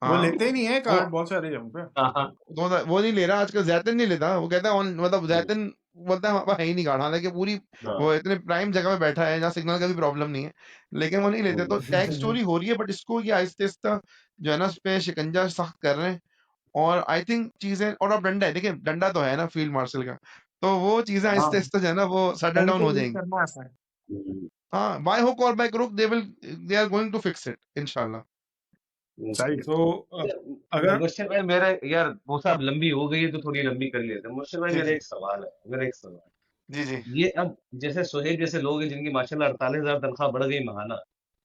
वो हाँ लेते ही नहीं है वो कार्ड बहुत सारे जगहों पे। हाँ हाँ वो नहीं ले रहा आजकल, जैतन नहीं लेता, वो कहता है मतलब जैतन बोलता है हमारे पास है ही नहीं कार्ड, हालांकि पूरी वो इतने प्राइम जगह में बैठा है जहाँ सिग्नल का भी प्रॉब्लम नहीं है, लेकिन वो नहीं लेते। तो टैक्स चोरी हो रही है, बट इसको ये आहिस्ते आहिस्ते जो है ना उस पे शिकंजा सख्त कर रहे हैं। और आई थिंक चीजें, और अब डंडा है, देखिए डंडा तो है ना फील्ड मार्शल का, तो वो चीजें आहिस्ते आहिस्ते जो है ना वो सेटल कहीं डाउन पे हो यूज जाएंगी। करना आसान है। हाँ, बाय हुक और by crook they are going to fix it इंशाल्लाह। सही है। तो अगर मुर्शिद भाई मेरा यार वो साहब लंबी हो गई है तो थोड़ी लंबी कर लेते हैं। मुर्शिद भाई जी मेरा जी एक सवाल है, मेरा एक सवाल। जी जी। ये अब जैसे सोहेब जैसे लोग हैं जिनकी माशाल्लाह 48,000 तनख्वाह बढ़ गई महाना,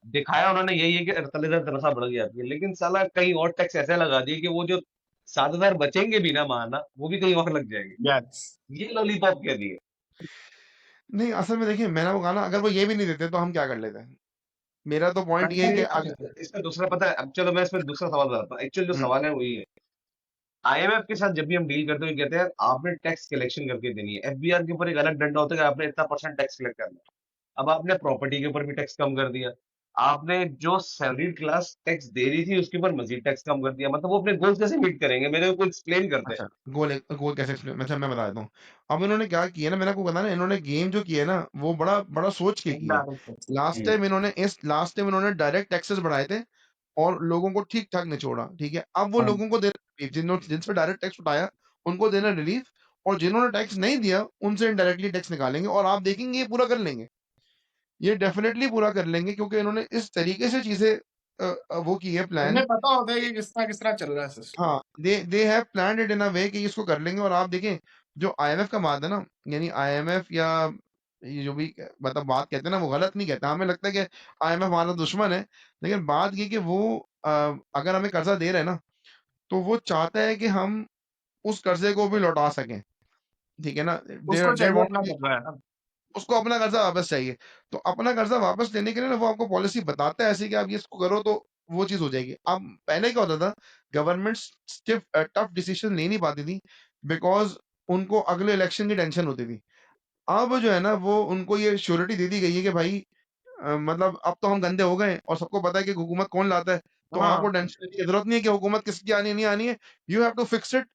दिखाया उन्होंने यही है कि 48,000 तनख्वाह बढ़ गई आपकी, लेकिन साला कहीं और टैक्स ऐसा लगा दिए कि वो जो 7,000 बचेंगे भी ना महाना, वो भी कहीं और लग जाएंगे। यस, ये लॉलीपॉप क्या दिए। नहीं असल में देखिए, मैंने वो कहा ना, अगर वो ये भी नहीं देते तो हम क्या कर लेते हैं। मेरा तो पॉइंट ये है कि इसका दूसरा पता है, अब चलो मैं इसमें दूसरा सवाल बताता हूँ। एक्चुअल जो सवाल है वही है, आईएमएफ के साथ जब भी हम डील करते हैं कहते हैं आपने टैक्स कलेक्शन करके देनी है। एफबीआर के ऊपर एक अलग डंडा होता है कि आपने इतना परसेंट टैक्स कलेक्ट करना है। अब आपने प्रॉपर्टी के ऊपर भी टैक्स कम कर दिया, आपने जो सैलरीड क्लास टैक्स दे रही थी उसके ऊपर मजीद टैक्स कम कर दिया। मतलब वो अपने गोल्स कैसे मीट करेंगे, मेरे को एक्सप्लेन करते हैं। अच्छा, गोल कैसे explain- मतलब मैं बता देता हूँ। अब इन्होंने क्या किया ना, मैंने आपको बताया ना, इन्होंने गेम जो किया है ना वो बड़ा बड़ा सोच के किया है। लास्ट टाइम इन्होंने डायरेक्ट टैक्सेस बढ़ाए थे और लोगों को ठीक ठाक निचोड़ा, ठीक है। अब वो लोगों को देना रिलीफ, जिनसे डायरेक्ट टैक्स उठाया उनको देना रिलीफ, और जिन्होंने टैक्स नहीं दिया उनसे इनडायरेक्टली टैक्स निकालेंगे और आप देखेंगे ये पूरा कर लेंगे। ये डेफिनिटली पूरा कर लेंगे क्योंकि इन्होंने इस तरीके से चीजें वो की है प्लान। उन्हें पता होता है कि किस तरह चल रहा है सिस्टम। हाँ, they have planned it in a way कि इसको कर लेंगे। और आप देखें जो आईएमएफ का बात है ना, यानी आईएमएफ या ये जो भी मतलब बात कहते हैं ना, वो गलत नहीं कहते। हमें लगता है कि आईएमएफ हमारा दुश्मन है, लेकिन बात ये कि वो अगर हमें कर्जा दे रहे हैं ना, तो वो चाहता है कि हम उस कर्जे को भी लौटा सकें, ठीक है ना? उसको दे चाहिए वांट अपना कर रहा है ना। उसको अपना कर्जा वापस चाहिए। तो अपना कर्जा वापस लेने के लिए ना वो आपको पॉलिसी बताता है ऐसे कि आप ये इसको करो तो वो चीज़ हो जाएगी। अब पहले क्या होता था, गवर्नमेंट्स टफ डिसीजन ले नहीं पाती थी बिकॉज़ उनको अगले इलेक्शन की टेंशन होती थी। अब जो है ना वो उनको ये श्योरिटी दे दी गई है कि भाई मतलब अब तो हम गंदे हो गए और सबको पता है कि हुकूमत कौन लाता है। तो आपको हाँ, टेंशन लेने की ज़रूरत नहीं है कि हुकूमत किसकी आनी है, नहीं आनी है। You have to fix it.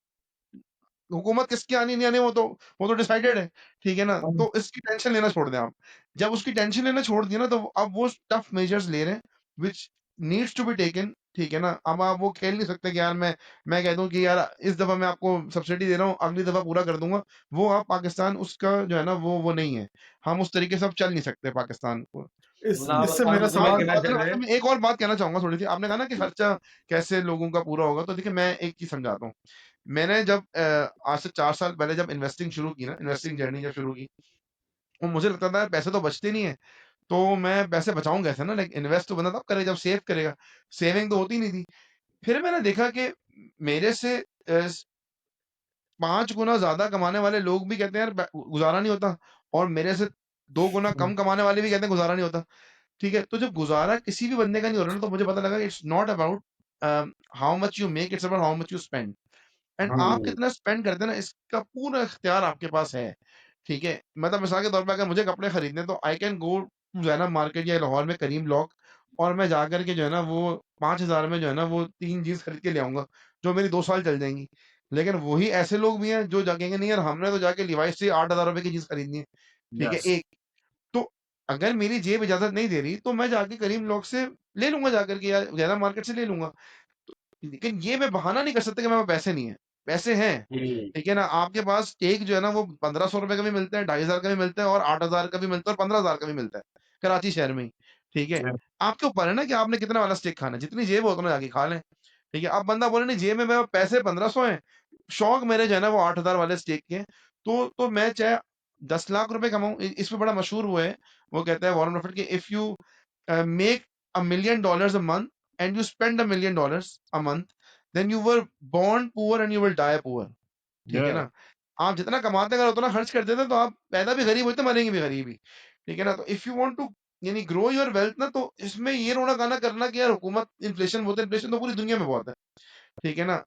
हुकूमत किसकी आनी नहीं आनी वो तो डिसाइडेड है, ठीक है ना? हम तो इसकी टेंशन लेना छोड़ दें आप। जब उसकी टेंशन लेना छोड़ दिया ना, तो अब वो टफ मेजर्स ले रहे हैं which needs to be taken, ठीक है ना? अब आप वो खेल नहीं सकते कि यार मैं कह दूँ कि यार इस दफ़ा मैं आपको सब्सिडी दे रहा हूँ, अगली दफ़ा पूरा कर दूँगा। वो आप पाकिस्तान उसका जो है ना वो नहीं है। हम उस तरीके से अब चल नहीं सकते पाकिस्तान को। इससे आप मेरा जो बात सवाल कहना चाह आपने रहे अच्छा हैं, मैं एक और बात कहना चाहूँगा थोड़ी-सी। आपने कहा ना कि खर्चा कैसे लोगों का पूरा होगा, तो देखिए मैं एक चीज़ समझाता हूँ। मैंने जब आज से 4 साल पहले जब इन्वेस्टिंग शुरू की ना, इन्वेस्टिंग जर्नी जब शुरू की, तो मुझे लगता था पैसे तो बचते नहीं हैं, तो मैं पैसे बचाऊँ कैसे ना? लाइक इन्वेस्ट तो बंदा तब करेगा जब सेव करेगा, सेविंग तो होती नहीं थी। फिर मैंने देखा कि मेरे से 5 गुना ज़्यादा कमाने वाले लोग भी कहते हैं यार गुज़ारा नहीं होता, और मेरे से 2 गुना कम कमाने वाले भी कहते हैं गुज़ारा नहीं होता। ठीक है? तो जब गुज़ारा किसी भी बंदे का नहीं हो रहा ना, तो मुझे पता लगा it's not about how much you make, it's about how much you spend. And आप कितना स्पेंड करते हैं ना, इसका पूरा इख्तियार आपके पास है, ठीक है? मतलब मिसाल के तौर पे अगर मुझे कपड़े खरीदने हैं, तो आई कैन गो जो है ना मार्केट या लाहौर में करीम ब्लॉक, और मैं जाकर के जो है ना वो 5,000 में जो है ना वो 3 जीन्स खरीद के ले आऊँगा, जो मेरी 2 साल चल जाएँगी। लेकिन वही ऐसे लोग भी हैं जो कहेंगे नहीं यार हमने तो जाके लिवाइस से 8,000 रुपए की जीन्स खरीदनी है, ठीक है? यस। एक तो अगर मेरी जेब इजाज़त नहीं दे रही, तो मैं जाके करीम ब्लॉक से ले लूँगा जाकर के, या ज़ैना मार्केट से ले लूँगा। लेकिन ये मैं बहाना नहीं कर सकता कि मेरे पास पैसे नहीं है। पैसे हैं, ठीक है ना? आपके पास केक जो है ना वो ₹1,500 का भी मिलता है, 2,500 का भी मिलता है, और 8,000 का भी मिलता है, और 15,000 का भी मिलता है, कराची शहर में ही, ठीक है? आपके ऊपर है ना कि आपने कितना वाला स्टेक खाना है, जितनी जेब हो उतना जाके खा लें, ठीक है? अब बंदा बोले नहीं जेब में मेरे पैसे 1,500 हैं, शौक मेरे जो है ना वो 8,000 वाले स्टेक के हैं, तो मैं चाहे 10 लाख रुपए कमाऊँ। इसमें बड़ा मशहूर वो है, वो कहता है वॉरेन बफेट कि if you make $1,000,000 a month and you spend $1,000,000 a month, then you were born poor and you will die poor, ठीक है Yeah. ना? आप जितना कमाते हैं अगर उतना खर्च कर देते हैं, तो आप पैदा भी गरीब होते मरेंगे भी गरीब ही, ठीक है ना? तो इफ यू वांट टू यानी ग्रो योर वेल्थ ना, तो इसमें ये रोना गाना करना कि यार हुकूमत इन्फ्लेशन बहुत है, इन्फ्लेशन तो पूरी दुनिया में बहुत है, ठीक है ना?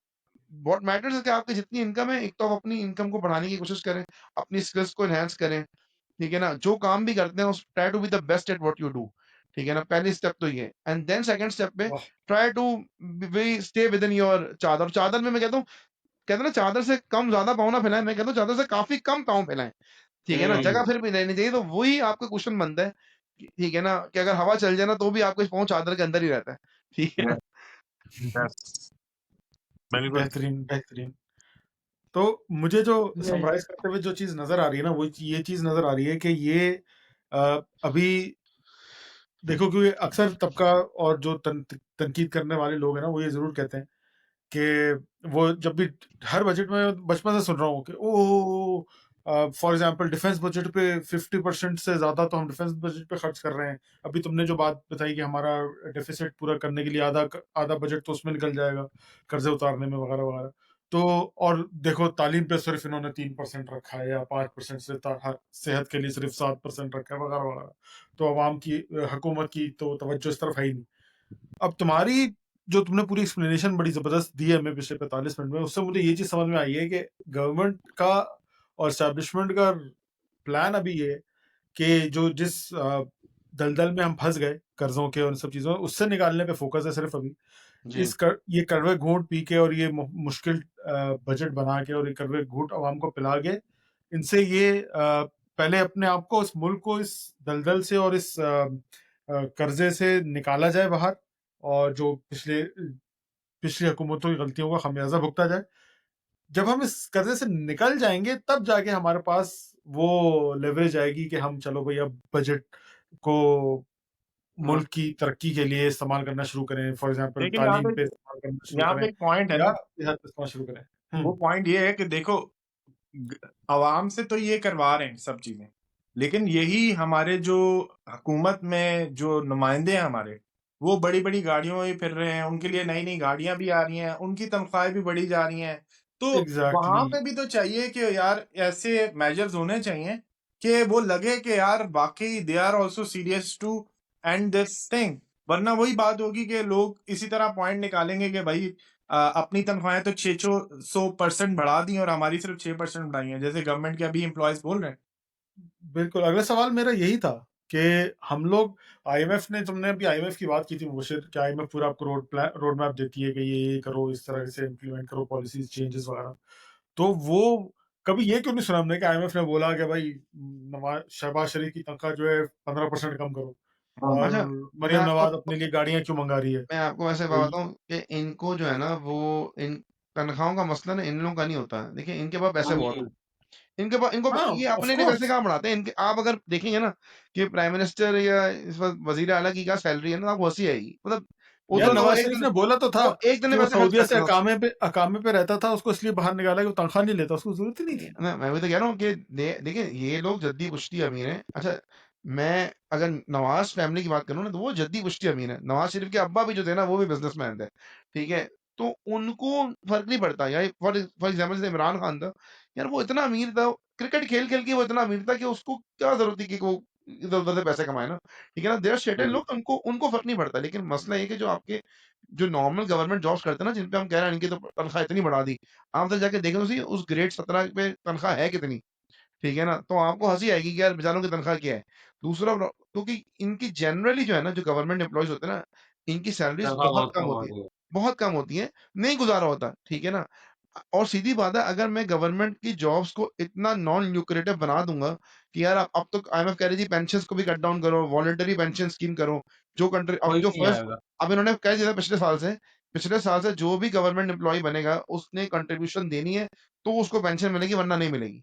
व्हाट मैटर्स है कि आपकी जितनी इनकम है, एक तो आप अपनी इनकम को बढ़ाने की कोशिश करें, अपनी स्किल्स को एनहांस करें, ठीक है ना? जो काम भी करते हैं उस try to be the best at what you do, ठीक है ना? पहली स्टेप तो ये है। एंड देन सेकंड स्टेप पे वाह try to be stay within your chadar. चादर में मैं कहता हूँ, कहते हैं ना चादर से कम ज़्यादा पाँव ना फैलाएँ, मैं कहता हूँ चादर से काफ़ी कम पाँव फैलाएँ, ठीक है ना? जगह फिर भी रहनी चाहिए, तो वही आपका क्वेश्चन बनता है कि ठीक है ना, कि अगर हवा चल जाए ना, तो भी आपका पाँव चादर के अंदर ही रहता है, ठीक है? यस, बिल्कुल। बेहतरीन बेहतरीन। तो मुझे जो समराइज करते हुए जो चीज नजर आ रही है ना, वो ये चीज नजर आ रही है कि ये अभी देखो, क्योंकि अक्सर तबका और जो तनकीद करने वाले लोग हैं ना, वो ये जरूर कहते हैं कि वो जब भी हर बजट में बचपन से सुन रहा हूँ कि ओ फॉर एग्जांपल डिफेंस बजट पे 50% से ज्यादा तो हम डिफेंस बजट पे खर्च कर रहे हैं। अभी तुमने जो बात बताई कि हमारा डेफिसिट पूरा करने के लिए आधा बजट तो उसमें निकल जाएगा कर्जे उतारने में वगैरह वगैरह। तो और देखो तालीम पे सिर्फ इन्होंने 3% रखा है या 5% से सेहत के लिए सिर्फ 7% रखा है वगैरह वगैरह। तो अवाम की हुकूमत की तो तवज्जो इस तरफ है ही नहीं। अब तुम्हारी जो तुमने पूरी एक्सप्लेनेशन बड़ी जबरदस्त दी है हमें पिछले 45 मिनट में, उससे मुझे ये चीज समझ में आई है कि गवर्नमेंट का और एस्टैब्लिशमेंट का प्लान अभी ये है कि जो जिस दलदल में हम फंस गए कर्जों के और उन सब चीजों में, उससे निकालने पे फोकस है सिर्फ अभी। जी। ये कड़वे घूंट पी के और ये मुश्किल बजट बना के और ये कड़वे घूंट आवाम को पिला के, इनसे ये पहले अपने आप को, इस मुल्क को इस दलदल से और इस कर्जे से निकाला जाए बाहर, और जो पिछली हुकूमतों की गलतियों का खमियाजा भुगता जाए। जब हम इस कर्जे से निकल जाएंगे तब जाके हमारे पास वो लेवरेज आएगी कि हम चलो भैया बजट को मुल्क की तरक्की के लिए इस्तेमाल करना शुरू करें, फॉर एग्जांपल लेकिन यहाँ तालीम पे पे इस्तेमाल करना शुरू यहाँ पे करें एक पॉइंट है या ना, सेहत पे इस्तेमाल शुरू करें। वो पॉइंट ये है कि देखो आवाम से तो ये करवा रहे हैं सब चीजें, लेकिन यही हमारे जो हुकूमत में जो नुमाइंदे हैं हमारे, वो बड़ी बड़ी गाड़ियों में फिर रहे हैं, उनके लिए नई नई गाड़ियां भी आ रही हैं, उनकी तनख्वाहें भी बढ़ी जा रही हैं, तो वहां एग्जैक्टली पे भी तो चाहिए कि यार ऐसे मेजर्स होने चाहिए कि वो लगे कि यार वाकई they are also serious to end this thing, वरना वही बात होगी कि लोग इसी तरह पॉइंट निकालेंगे कि भाई अपनी तनख्वाहें तो 600% बढ़ा दी और हमारी सिर्फ 6% बढ़ाई हैं, जैसे गवर्नमेंट के अभी एम्प्लॉयज बोल रहे हैं। बिल्कुल। अगला सवाल मेरा यही था कि हम लोग आईएमएफ ने, तुमने अभी आईएमएफ की बात की थी मुबशिर, कि आईएमएफ पूरा आपको रोड मैप देती है कि ये करो, इस तरह से इम्प्लीमेंट करो पॉलिसीज चेंजेस वगैरह। तो वो कभी ये क्यों नहीं सुना हमने कि आईएमएफ ने बोला कि भाई नवाज शहबाज शरीफ की तनख्वाह जो है 15% कम करो, और अच्छा, मैं मरियम आपको नवाज अपने लिए गाड़ियां क्यों मंगा रही है। मैं आपको वैसे तो बताऊं कि इनको जो है ना, वो इन तनख्वाहों का मसला ना इन लोगों का नहीं होता है। देखिए, इनके पास पैसे बहुत हैं। इनके पास इनको हाँ, ये ऑफ अपने लिए पैसे कोर्स। कहाँ बढ़ाते हैं इनके। आप अगर देखेंगे ना कि प्राइम मिनिस्टर या इस वक्त वजीर आला की क्या सैलरी है ना, आपको हंसी आएगी। मतलब यार उतना तो नवाज शरीफ ने बोला तो था वो एक दिन कि में वो पैसे खर्च सऊदीया से करते हैं। अकामे पे रहता था, उसको इसलिए बाहर निकाला कि वो तनख्वाह नहीं लेता, उसको जरूरत ही नहीं थी। मैं भी तो कह रहा हूँ कि देखिए, ये लोग जद्दी पुश्ती अमीर हैं। अच्छा, मैं अगर नवाज फैमिली की बात करूँ ना, तो वो जद्दी पुश्ती अमीर है। नवाज शरीफ के अब्बा भी जो थे ना, वो भी बिजनेसमैन थे, ठीक है। तो उनको फर्क नहीं पड़ता यार। फॉर एग्जाम्पल जैसे इमरान खान था यार, वो इतना अमीर था, क्रिकेट खेल खेल के वो इतना अमीर था कि उसको क्या जरूरत थी कि वो इधर उधर से पैसे कमाए ना, ठीक है ना। देयर सर्टेन लोग, उनको उनको फर्क नहीं पड़ता। लेकिन मसला ये कि जो आपके जो नॉर्मल गवर्नमेंट जॉब्स करते हैं ना, जिन पे हम कह रहे हैं इनकी तो तनख्वाह इतनी बढ़ा दी, आप तो जाके देखें तो सही उस ग्रेड 17 पे तनख्वाह है कितनी, ठीक है ना। तो आपको हंसी आएगी कि यार बेचारों की तनख्वाह क्या है। दूसरा क्योंकि इनकी जनरली जो है ना, जो गवर्नमेंट एम्प्लॉयज होते हैं ना, इनकी सैलरीज तनख्वाह बहुत बहुत कम कम होती है, होती है। बहुत कम होती है, नहीं गुजारा होता, ठीक है ना। और सीधी बात है, अगर मैं गवर्नमेंट की जॉब्स को इतना नॉन ल्यूक्रेटिव बना दूंगा कि यार अब तो आईएमएफ कह रही थी पेंशन को भी कट डाउन करो, वॉलंटरी पेंशन स्कीम करो, जो कंट्री अब कोई जो नहीं फर्स्ट, आएगा। अब इन्होंने कह दिया था पिछले साल से जो भी गवर्नमेंट एम्प्लॉय बनेगा उसने कंट्रीब्यूशन देनी है, तो उसको पेंशन मिलेगी, वरना नहीं मिलेगी।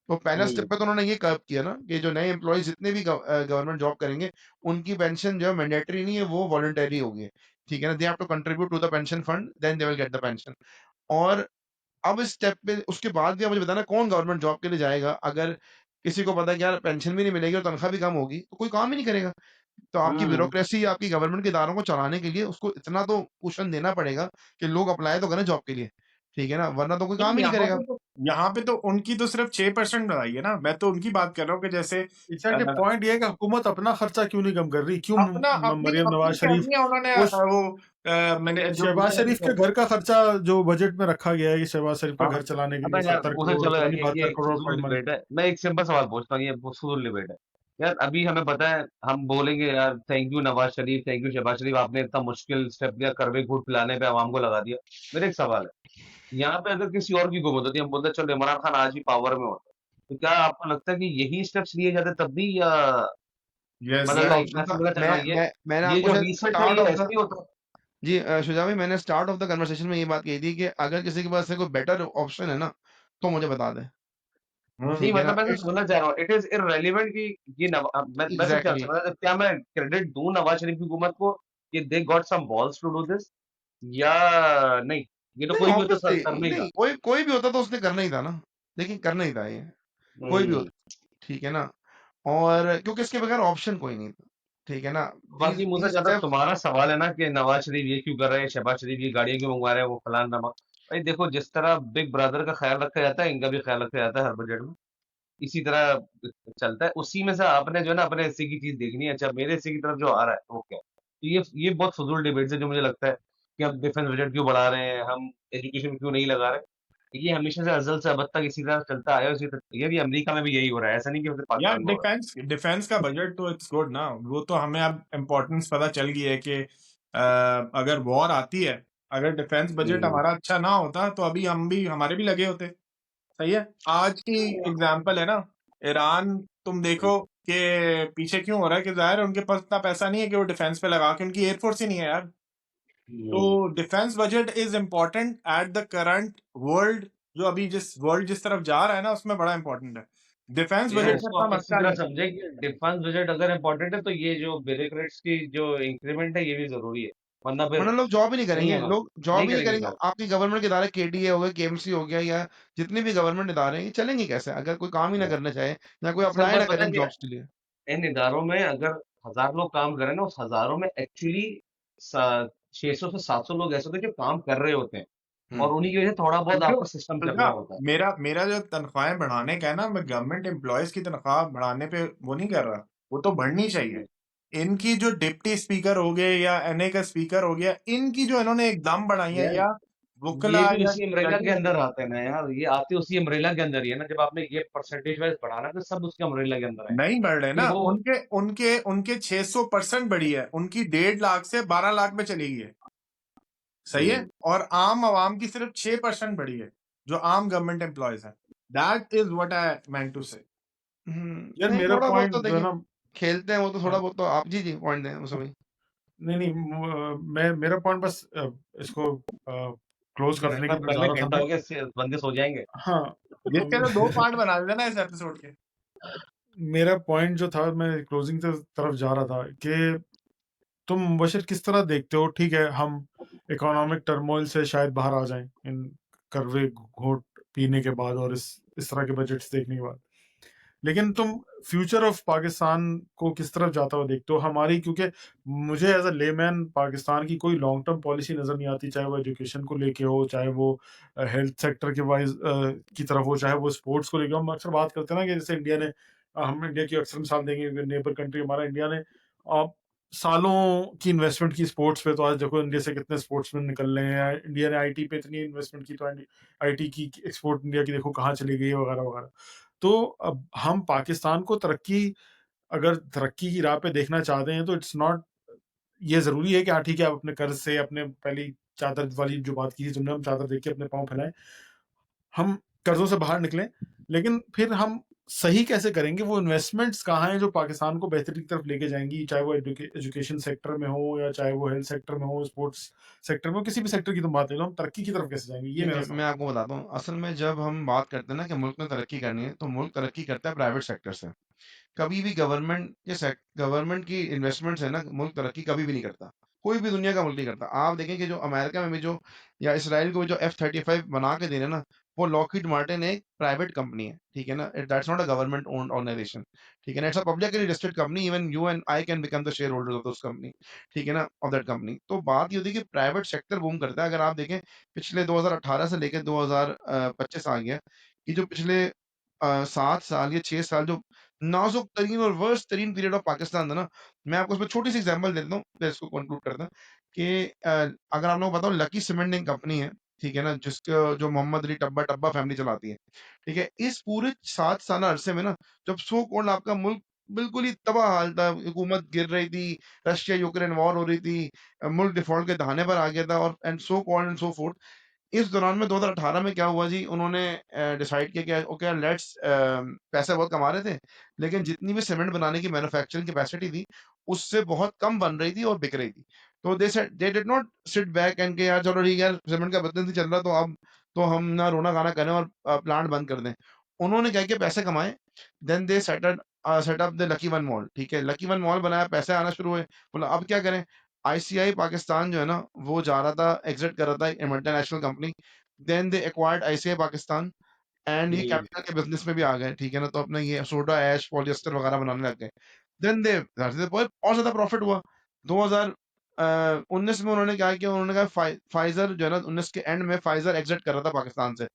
तो पहले स्टेप पे तो उन्होंने ये कर्व किया ना कि जो नए एम्प्लॉयज जितने भी गवर्नमेंट जॉब करेंगे, उनकी पेंशन जो है मैंडेटरी नहीं है, वो वॉलंटरी होगी, ठीक है ना। They have to contribute to the pension fund, then they will get the pension. और अब इस स्टेप पे उसके बाद भी आप मुझे बताना, कौन गवर्नमेंट जॉब के लिए जाएगा अगर किसी को पता है कि यार पेंशन भी नहीं मिलेगी और तनख्वाह भी कम होगी, तो कोई काम ही नहीं करेगा। तो आपकी ब्यूरोक्रेसी, आपकी गवर्नमेंट के इदारों को चलाने के लिए उसको इतना तो कुशन देना पड़ेगा कि लोग अप्लाई तो करें जॉब के लिए, ठीक है ना, वरना तो कोई काम ही नहीं करेगा। यहाँ पे तो उनकी तो सिर्फ 6% बढ़ाई है ना, मैं तो उनकी बात कर रहा हूँ कि जैसे एग्जैक्टली पॉइंट ये है कि हुकूमत अपना खर्चा क्यों नहीं कम कर रही, क्यों अपना अपनी मरियम अपनी नवाज कर शरीफ दिया उन्होंने वो वो मैंने जो शहबाज शरीफ के घर का खर्चा जो बजट में रखा गया है कि शहबाज शरीफ का घर चलाने के अबे लिए यार 70 उसे करोड़ चलो पता यार, नहीं ये 72 एक करोड़ पर फजूल मंथ। डिबेट है। मैं एक सिंपल सवाल पूछता हूँ, ये फजूल डिबेट है। यार अभी हमें पता है, हम बोलेंगे यार thank you Nawaz Sharif, thank you Shahbaz Sharif, आपने इतना मुश्किल स्टेप लिया, करवे घूट पिलाने पे आवाम को लगा दिया। मेरा एक सवाल है, यहाँ पे अगर किसी और की हुकूमत होती, हम बोलते हैं चलो इमरान खान आज भी पावर में होता, तो क्या आपको लगता है कि यही स्टेप्स लिए जाते तब भी, या यस ये मतलब लाइक ऑप्शन मैं था। समझना चाह रहा हूँ, मैंने ये आपको जो शायद रीसेट है स्टार्ट ये ऑफ ऐसे द नहीं होता? जी शुजा भाई, मैंने स्टार्ट ऑफ द कन्वर्सेशन में ये बात कही थी कि अगर किसी के पास से कोई बेटर ऑप्शन है ना, तो मुझे बता दे, नहीं ठीक है ना। मतलब मैं तो इट्स समझना चाह रहा हूँ, इट इज इररेलेवेंट कि ये मैं सिर्फ एग्जैक्टली क्या मैं क्रेडिट दूं नवाज शरीफ की हुकूमत को कि they got some balls to do this, या नहीं, ये तो नहीं, कोई भी होता ऑब्वियसली कर नहीं का। नहीं, कोई कोई भी होता तो उसने करना ही था ना। देखिए, करना ही था ये, कोई भी हम्म। होता, ठीक है ना। और क्योंकि इसके बगैर ऑप्शन कोई नहीं था, ठीक है ना। बाकी मुझे दीज ज्यादा स्टेप्स तुम्हारा सवाल है ना कि नवाज शरीफ ये क्यों कर रहे हैं, शहबाज शरीफ ये गाड़ियां क्यों मंगवा रहे हैं, वो फलान ढमाक। भाई देखो, जिस तरह बिग ब्रदर का ख्याल रखा जाता है, इनका भी ख्याल रखा जाता है हर बजट में, इसी तरह चलता है। उसी में से आपने जो है ना अपने हिस्से की चीज देखनी है। अच्छा, मेरे हिस्से की तरफ जो आ रहा है वो क्या है, तो ये बहुत फजूल डिबेट है जो मुझे लगता है कि हम डिफेंस बजट क्यों बढ़ा रहे हैं, हम एजुकेशन क्यों नहीं लगा रहे। ये हमेशा से अजल से अब तक इसी तरह चलता आया है, ये भी अमेरिका में भी यही हो रहा है, ऐसा नहीं कि सिर्फ यार पाकिस्तान में हो रहा डिफेंस डिफेंस का बजट तो इट्स गुड ना, वो तो हमें अब इम्पोर्टेंस पता चल गई है कि अगर वॉर आती है, अगर डिफेंस बजट है। हमारा अच्छा ना होता तो अभी हमारे भी लगे होते। सही है, आज की एग्जाम्पल है ना ईरान, तुम देखो कि पीछे क्यों हो रहा है कि जाहिर है उनके पास इतना पैसा नहीं है कि वो डिफेंस पे लगा के, उनकी एयरफोर्स ही नहीं है यार। तो defence budget is important at the current world जो अभी वर्ल्ड जिस तरफ जा रहा है ना, उसमें बड़ा इंपॉर्टेंट है। डिफेंस यार बजट इसको इतना आप इसी मसला तरह नहीं। समझे कि डिफेंस बजट अगर इम्पोर्टेंट है तो ये जो ब्यूरोक्रेट्स की जो इंक्रीमेंट है ये भी जरूरी है, वरना फिर वरना लोग जॉब ही नहीं नहीं करेंगे, है, लोग जॉब नहीं ही नहीं करेंगे करेंगे। जॉब। आपकी गवर्नमेंट के इदारे केडीए हो गए, केएमसी हो गया, या जितने भी गवर्नमेंट इदारे हैं, ये चलेंगे कैसे अगर कोई काम ही ना करना चाहे या कोई असल अप्लाई बात ना पता करे है इन क्या, जॉब्स के लिए। इन इदारों में अगर 1000 लोग काम कर रहे हैं ना, उस हजारों में एक्चुअली 600 से 700 लोग ऐसे होते हैं जो काम कर रहे होते हैं, और हम्म उन्हीं की वजह से थोड़ा बहुत अंशु, आपका सिस्टम चल सुलझा, रहा होता है। मेरा जो तनख्वाहें बढ़ाने का है ना, मैं गवर्नमेंट एम्प्लॉयज की तनख्वाह बढ़ाने पे वो नहीं कर रहा, वो तो बढ़नी चाहिए। इनकी जो डिप्टी स्पीकर हो गए या एनए का स्पीकर हो गया, इनकी जो इन्होंने एकदम बढ़ाई है, यार या वुकला ये भी या उसी अम्ब्रेला के जजेस, अंदर आते हैं ना यार, ये आते उसी अम्ब्रेला के अंदर ही है ना, जब आपने ये परसेंटेज वाइज बढ़ाना तो सब उसके अम्ब्रेला के अंदर है नहीं बढ़ रहे कि ना। वो। उनके उनके उनके 600% बढ़ी है, उनकी 1.5 लाख से 12 लाख में चली गई है, सही है। और आम आवाम की सिर्फ 6% बढ़ी है, जो आम गवर्नमेंट एम्प्लॉयज है। That is what I meant to say. यार नहीं, मेरा थोड़ा बहुत तो पॉइंट जो है देखिए, ना, खेलते हैं वो तो, थोड़ा हाँ, बहुत तो आप जी पॉइंट दें उस समय। नहीं नहीं मैं मेरा पॉइंट बस इसको क्लोज मैं करने की इतना तरफ जा पहले रहा था कहता मैं। हूँ कि बंदे सो जाएंगे। हाँ, जिसके तो 2 पार्ट बना देना इस एपिसोड के। मेरा पॉइंट जो था, मैं क्लोजिंग तरफ जा रहा था कि तुम मुबशिर किस तरह देखते हो? ठीक है, हम इकोनॉमिक टर्मोइल से शायद बाहर आ जाएं इन कड़वे घोट पीने के बाद और इस तरह के बजट्स देखने के बाद, लेकिन तुम फ्यूचर ऑफ पाकिस्तान को किस तरफ जाता हुआ देखते हो हमारी? क्योंकि मुझे एज अ लेमैन पाकिस्तान की कोई लॉन्ग टर्म पॉलिसी नज़र नहीं आती, चाहे वो एजुकेशन को लेके हो, चाहे वो हेल्थ सेक्टर के वाइज की तरफ हो, चाहे वो स्पोर्ट्स को लेके हो। हम अक्सर बात करते हैं ना कि जैसे इंडिया ने हम इंडिया की अक्सर मिसाल देंगे, नेबर कंट्री हमारा इंडिया ने सालों की इन्वेस्टमेंट की स्पोर्ट्स पे, तो आज देखो इंडिया से कितने स्पोर्ट्समैन निकल रहे हैं। इंडिया ने आईटी पे इतनी इन्वेस्टमेंट की, तो आईटी की एक्सपोर्ट इंडिया की देखो कहाँ चली गई है, वगैरह वगैरह। तो अब हम पाकिस्तान को अगर तरक्की की राह पे देखना चाहते हैं, तो इट्स नॉट, ये ज़रूरी है कि हाँ ठीक है, आप अपने कर्ज से, अपने पहली चादर वाली जो बात की थी तुमने, हम चादर देख के अपने पाँव फैलाएं, हम कर्जों से बाहर निकलें, लेकिन फिर हम सही कैसे करेंगे? वो इन्वेस्टमेंट्स कहाँ हैं जो पाकिस्तान को बेहतरी की तरफ लेके जाएंगी, चाहे वो एजुकेशन सेक्टर में हो, या चाहे वो हेल्थ सेक्टर में हो, स्पोर्ट्स सेक्टर में हो, किसी भी सेक्टर की तुम बात ले लो, हम तरक्की की तरफ कैसे जाएंगे? ये मेरा देखिए, मैं आपको बताता हूँ, असल में जब हम बात करते हैं ना कि मुल्क ने तरक्की करनी है, तो मुल्क तरक्की करता है प्राइवेट सेक्टर से। कभी भी गवर्नमेंट की इन्वेस्टमेंट्स है ना, मुल्क तरक्की कभी भी नहीं करता। कोई भी दुनिया का मुल्क नहीं करता। आप देखें कि जो अमेरिका में भी जो, या इसराइल को भी जो F-35 बना के दे रहे हैं ना, वो लॉकहीड मार्टिन एक प्राइवेट कंपनी है, ठीक है ना? That's not a government owned organisation, ठीक है ना? It's a publicly listed company, even you and I can become the share holder of this company, ठीक है ना? Of that company. तो बात ये होती है कि प्राइवेट सेक्टर बूम करता है। अगर आप देखें, पिछले 2018 से लेकर 2025 आ गया, ये जो पिछले 7 साल या 6 साल जो नाजुक तरीन और वर्स्ट तरीन पीरियड ऑफ पाकिस्तान था ना, मैं आपको उसमें छोटी सी एग्जांपल देता हूँ, फिर इसको कंक्लूड करता हूँ कि अगर आप लोगों को पता हो, लकी सीमेंट एक कंपनी है, ठीक है ना? जिसका जो मोहम्मद अली टब्बा टब्बा फैमिली चलाती है, ठीक है? इस पूरे 7 साल अरसे में ना, जब सो कॉल्ड आपका मुल्क बिल्कुल ही तबाह हाल था, हुकूमत गिर रही थी, रशिया यूक्रेन वॉर हो रही थी, मुल्क डिफॉल्ट के दहाने पर आ गया था, और and so called and so fourth. इस दौरान में 2018 में क्या हुआ जी, उन्होंने डिसाइड किया कि ओके लेट्स, पैसे बहुत कमा रहे थे, लेकिन जितनी भी सीमेंट बनाने की मैन्युफैक्चरिंग कैपेसिटी थी, उससे बहुत कम बन रही थी और बिक रही थी। तो they did not sit back and के यार चलो ठीक है यार, सीमेंट का बिजनेस नहीं चल रहा, तो अब तो हम ना रोना गाना करें और प्लांट बंद कर दें। उन्होंने क्या किया, पैसे कमाए, then they set up the Lucky One Mall, ठीक है? लकी वन मॉल बनाया, पैसे आना शुरू हुए, बोला अब क्या करें? आईसीआई पाकिस्तान जो है ना, वो जा रहा था, एग्जिट कर रहा था, एक multinational company. Then they acquired ICI Pakistan, and ये कैपिटल के बिजनेस में भी आ गए, ठीक है ना? तो अपने ये सोडा ऐश पॉलिएस्टर वगैरह बनाने लग गए। देन दे और ज्यादा प्रॉफिट हुआ। 2019 में उन्होंने क्या किया, उन्होंने कहा फाइजर जो है ना, 19 के एंड में फाइजर एग्जिट कर रहा था पाकिस्तान से,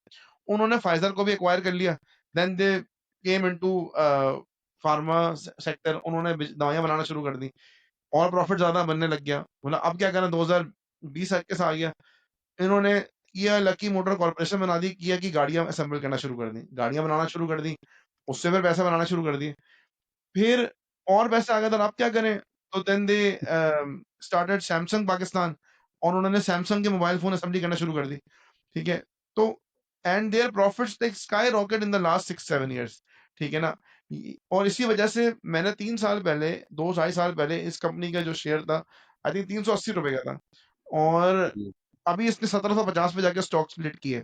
उन्होंने फाइजर को भी एक्वायर कर लिया। Then they came into pharma sector, उन्होंने दवाइयां बनाना शुरू कर दी, और प्रॉफिट ज़्यादा बनने लग गया। बोला अब क्या करना, 2020 21 आ गया, इन्होंने किया लकी मोटर कॉर्पोरेशन बना दी, किया कि गाड़ियाँ असेंबल करना शुरू कर दी, गाड़ियाँ बनाना शुरू कर दी, उससे फिर पैसे बनाना शुरू कर दिए। फिर और पैसे आ गए, तो अब क्या करें? तो then they started Samsung Pakistan, और उन्होंने सैमसंग के मोबाइल फ़ोन असेंबली करना शुरू कर दी, ठीक है? तो and their profits they skyrocket in the last 6-7 years, ठीक है ना? और इसी वजह से मैंने 3 साल पहले, 2 ढाई साल पहले इस कंपनी का जो शेयर था, आई थिंक ₹380 का था, और अभी इसने 1750 पे जाके स्टॉक स्प्लिट की है,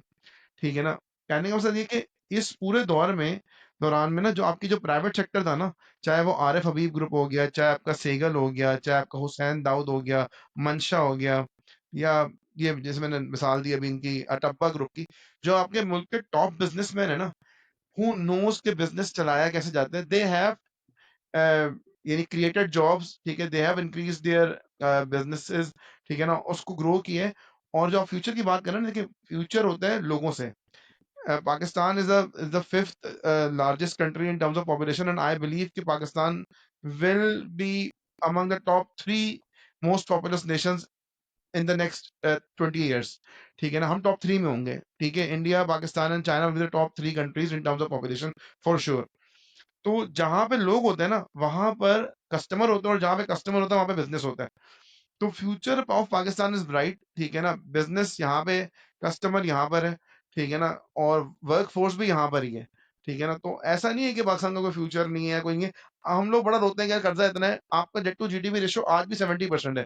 ठीक है ना? कहने का मतलब ये कि इस पूरे दौरान में ना जो आपकी जो प्राइवेट सेक्टर था ना, चाहे वो आरिफ हबीब ग्रुप हो गया, चाहे आपका सेगल हो गया, चाहे आपका हुसैन दाऊद हो गया, मंशा हो गया, या ये जैसे मैंने मिसाल दी अभी इनकी अटब्बा ग्रुप की, जो आपके मुल्क के टॉप बिजनेसमैन है ना, हु नोज के बिजनेस चलाया कैसे जाते हैं, दे हैव यानी क्रिएटेड जॉब्स, ठीक है, they have increase their businesses, ठीक है ना, उसको ग्रो किए हैं। और जो आप फ्यूचर की बात कर रहे हैं ना, देखिए फ्यूचर होता है लोगों से। Pakistan is the fifth largest country in terms of population, and I believe कि Pakistan will be among the top 3 most populous nations in the next 20 years. ठीक है ना, हम top 3 में होंगे, ठीक है, India, Pakistan and China will be the top 3 countries in terms of population for sure. तो जहां पे लोग होते हैं ना, वहां पर कस्टमर होते हैं, और जहां पे कस्टमर होता है वहां पे बिजनेस होता है। तो future of Pakistan is bright, ठीक है ना, बिजनेस यहाँ पे, कस्टमर यहाँ पर है, ठीक है ना, और वर्क फोर्स भी यहाँ पर ही है, ठीक है ना। तो ऐसा नहीं है कि पाकिस्तान का कोई फ्यूचर नहीं है, कोई नहीं है। हम लोग बड़ा रोते हैं कि यार कर्जा इतना है, आपका डेट टू जीडीपी रेशियो आज भी 70% है,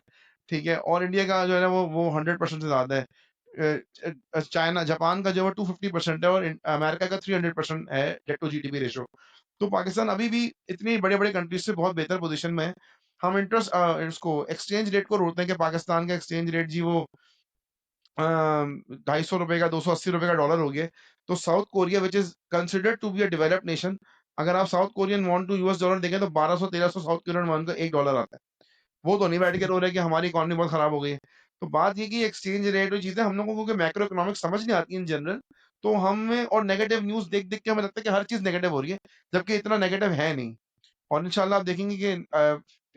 ठीक है, और इंडिया का जो है ना वो 100% से ज्यादा है। चाइना, जापान का जो है 250% है, और अमेरिका का 300% है डेट टू जीडीपी रेशियो। तो पाकिस्तान अभी भी इतनी बड़े बड़े कंट्रीज से बहुत बेहतर पोजीशन में है। हम इसको एक्सचेंज रेट को रोकते हैं कि पाकिस्तान का एक्सचेंज रेट जी वो 250 रुपए का, 280 रुपए का डॉलर हो गया। तो South Korea which is considered to be a developed nation, अगर आप South Korean won to US dollar देखें तो 1200-1300 साउथ कोरियन वॉन का $1 आता है। वो तो नहीं बैठ के रो रहे कि हमारी इकोनॉमी बहुत खराब हो गई है। तो बात ये कि एक्सचेंज रेट और चीजें हम लोगों को मैक्रो इकोनॉमिक्स समझ नहीं आती इन जनरल, तो हमें और नेगेटिव न्यूज देख देख के हमें लगता है कि हर चीज नेगेटिव हो रही है, जबकि इतना नेगेटिव है नहीं। और इंशाल्लाह आप देखेंगे कि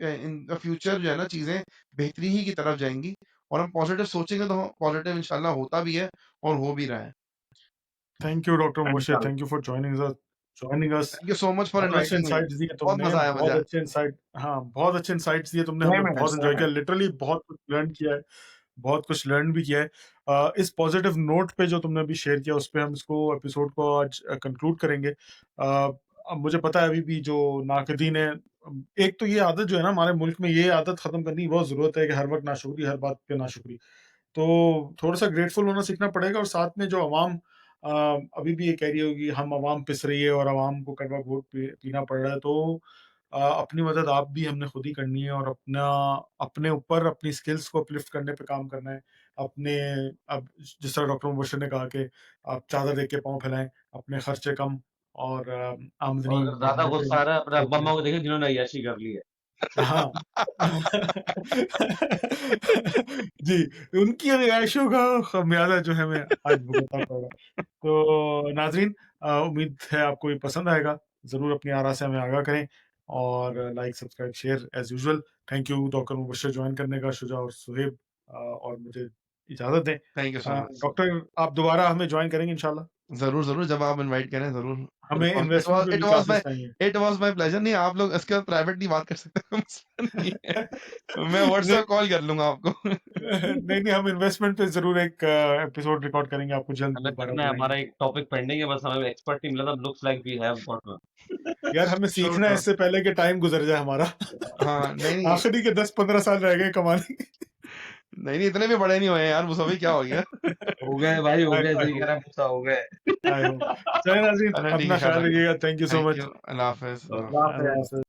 इन द फ्यूचर जो है ना, चीजें बेहतरी ही की तरफ जाएंगी, और हम पॉजिटिव सोचेंगे तो पॉजिटिव इंशाल्लाह होता भी है और हो भी रहा है। थैंक यू डॉक्टर मुबशिर, इंशाल्लाह। Thank you for joining us. Thank you so much for बहुत अच्छे इनवाइटिंग मी, इनसाइट्स दिए बहुत तुमने, मजा आया बहुत मुझे। अच्छे इनसाइट, हाँ बहुत अच्छे इनसाइट्स दिए तुमने, हमने Same here, बहुत same एंजॉय किया, here. लिटरली बहुत कुछ लर्न किया है, बहुत कुछ लर्न भी किया है। इस पॉजिटिव नोट पे जो तुमने अभी शेयर किया, उस पे हम इसको एपिसोड को आज कंक्लूड करेंगे। अब मुझे पता है अभी भी जो नाकदीन है, एक तो ये आदत जो है ना, हमारे मुल्क में ये आदत खत्म करने की बहुत जरूरत है कि हर वक्त नाशुक्री, हर बात पे नाशुक्री। तो थोड़ा सा ग्रेटफुल होना सीखना पड़ेगा, और साथ में जो अवाम अभी भी ये कह रही होगी हम अवाम पिस रही है और अवाम को कड़वा घोट पीना पड़ रहा है, तो अपनी मदद आप भी हमने खुद ही करनी है, और अपने ऊपर अपनी स्किल्स को अपलिफ्ट करने पे काम करना है। अपने अब जिस तरह डॉक्टर मुबशिर ने कहा कि आप चादर देख के पाँव फैलाएं, अपने खर्चे कम और आमदनी और अगर ज्यादा बढ़ाने पे गुस्सा आ रहा है, अपने काम अब्बा करें। अम्मा को देखें जिन्होंने अय्याशी कर ली है। हाँ। जी, उनकी रिहायशों का खमियाजा जो है हमें आज भुगतना पड़ा। तो नाज़रीन, उम्मीद है आपको ये पसंद आएगा। ज़रूर अपनी आरा से हमें आगाह करें, और like, subscribe, share as usual. Thank you doctor Mubashir join करने का, शुजा और सुहेब, और मुझे इजाज़त दें। Thank you so much. Doctor आप दोबारा हमें जॉइन करेंगे इंशाल्लाह। जरूर जरूर, जब आप इनवाइट करें जरूर। हमें इन्वेस्टमेंट पे भी क्लासेस चाहिए। It was my pleasure. नहीं, आप लोग इसके बाद प्राइवेटली बात कर सकते हैं, मसला नहीं है। मैं नहीं, व्हाट्सएप कॉल कर लूंगा आपको। नहीं, हम इन्वेस्टमेंट पे ज़रूर एक एपिसोड रिकॉर्ड करेंगे, आपको जल्द हमें दोबारा करना है, हमारा बुलाएँगे। एक टॉपिक पेंडिंग है, बस हमें एक्सपर्ट नहीं मिला था। Looks like we have got one. यार हमें श्योर सीखना है श्योर। इससे पहले कि टाइम गुजर जाए हमारा। हाँ, नहीं नहीं आखिरी के 10-15 साल रह गए कमाने के। नहीं नहीं, इतने भी बड़े नहीं हुए हैं यार, मुसवी क्या हो गया। हो गए भाई, हो गए, आई सही कह होप, रहा है, मुझसा हो गए। I hope. चलिए नाज़रीन, चलें ठीक अपना है, ख्याल ख्याल रखिए। रखिएगा। Thank you so thank much. You, Allah Hafiz. Okay. अल्लाह हाफ़िज़।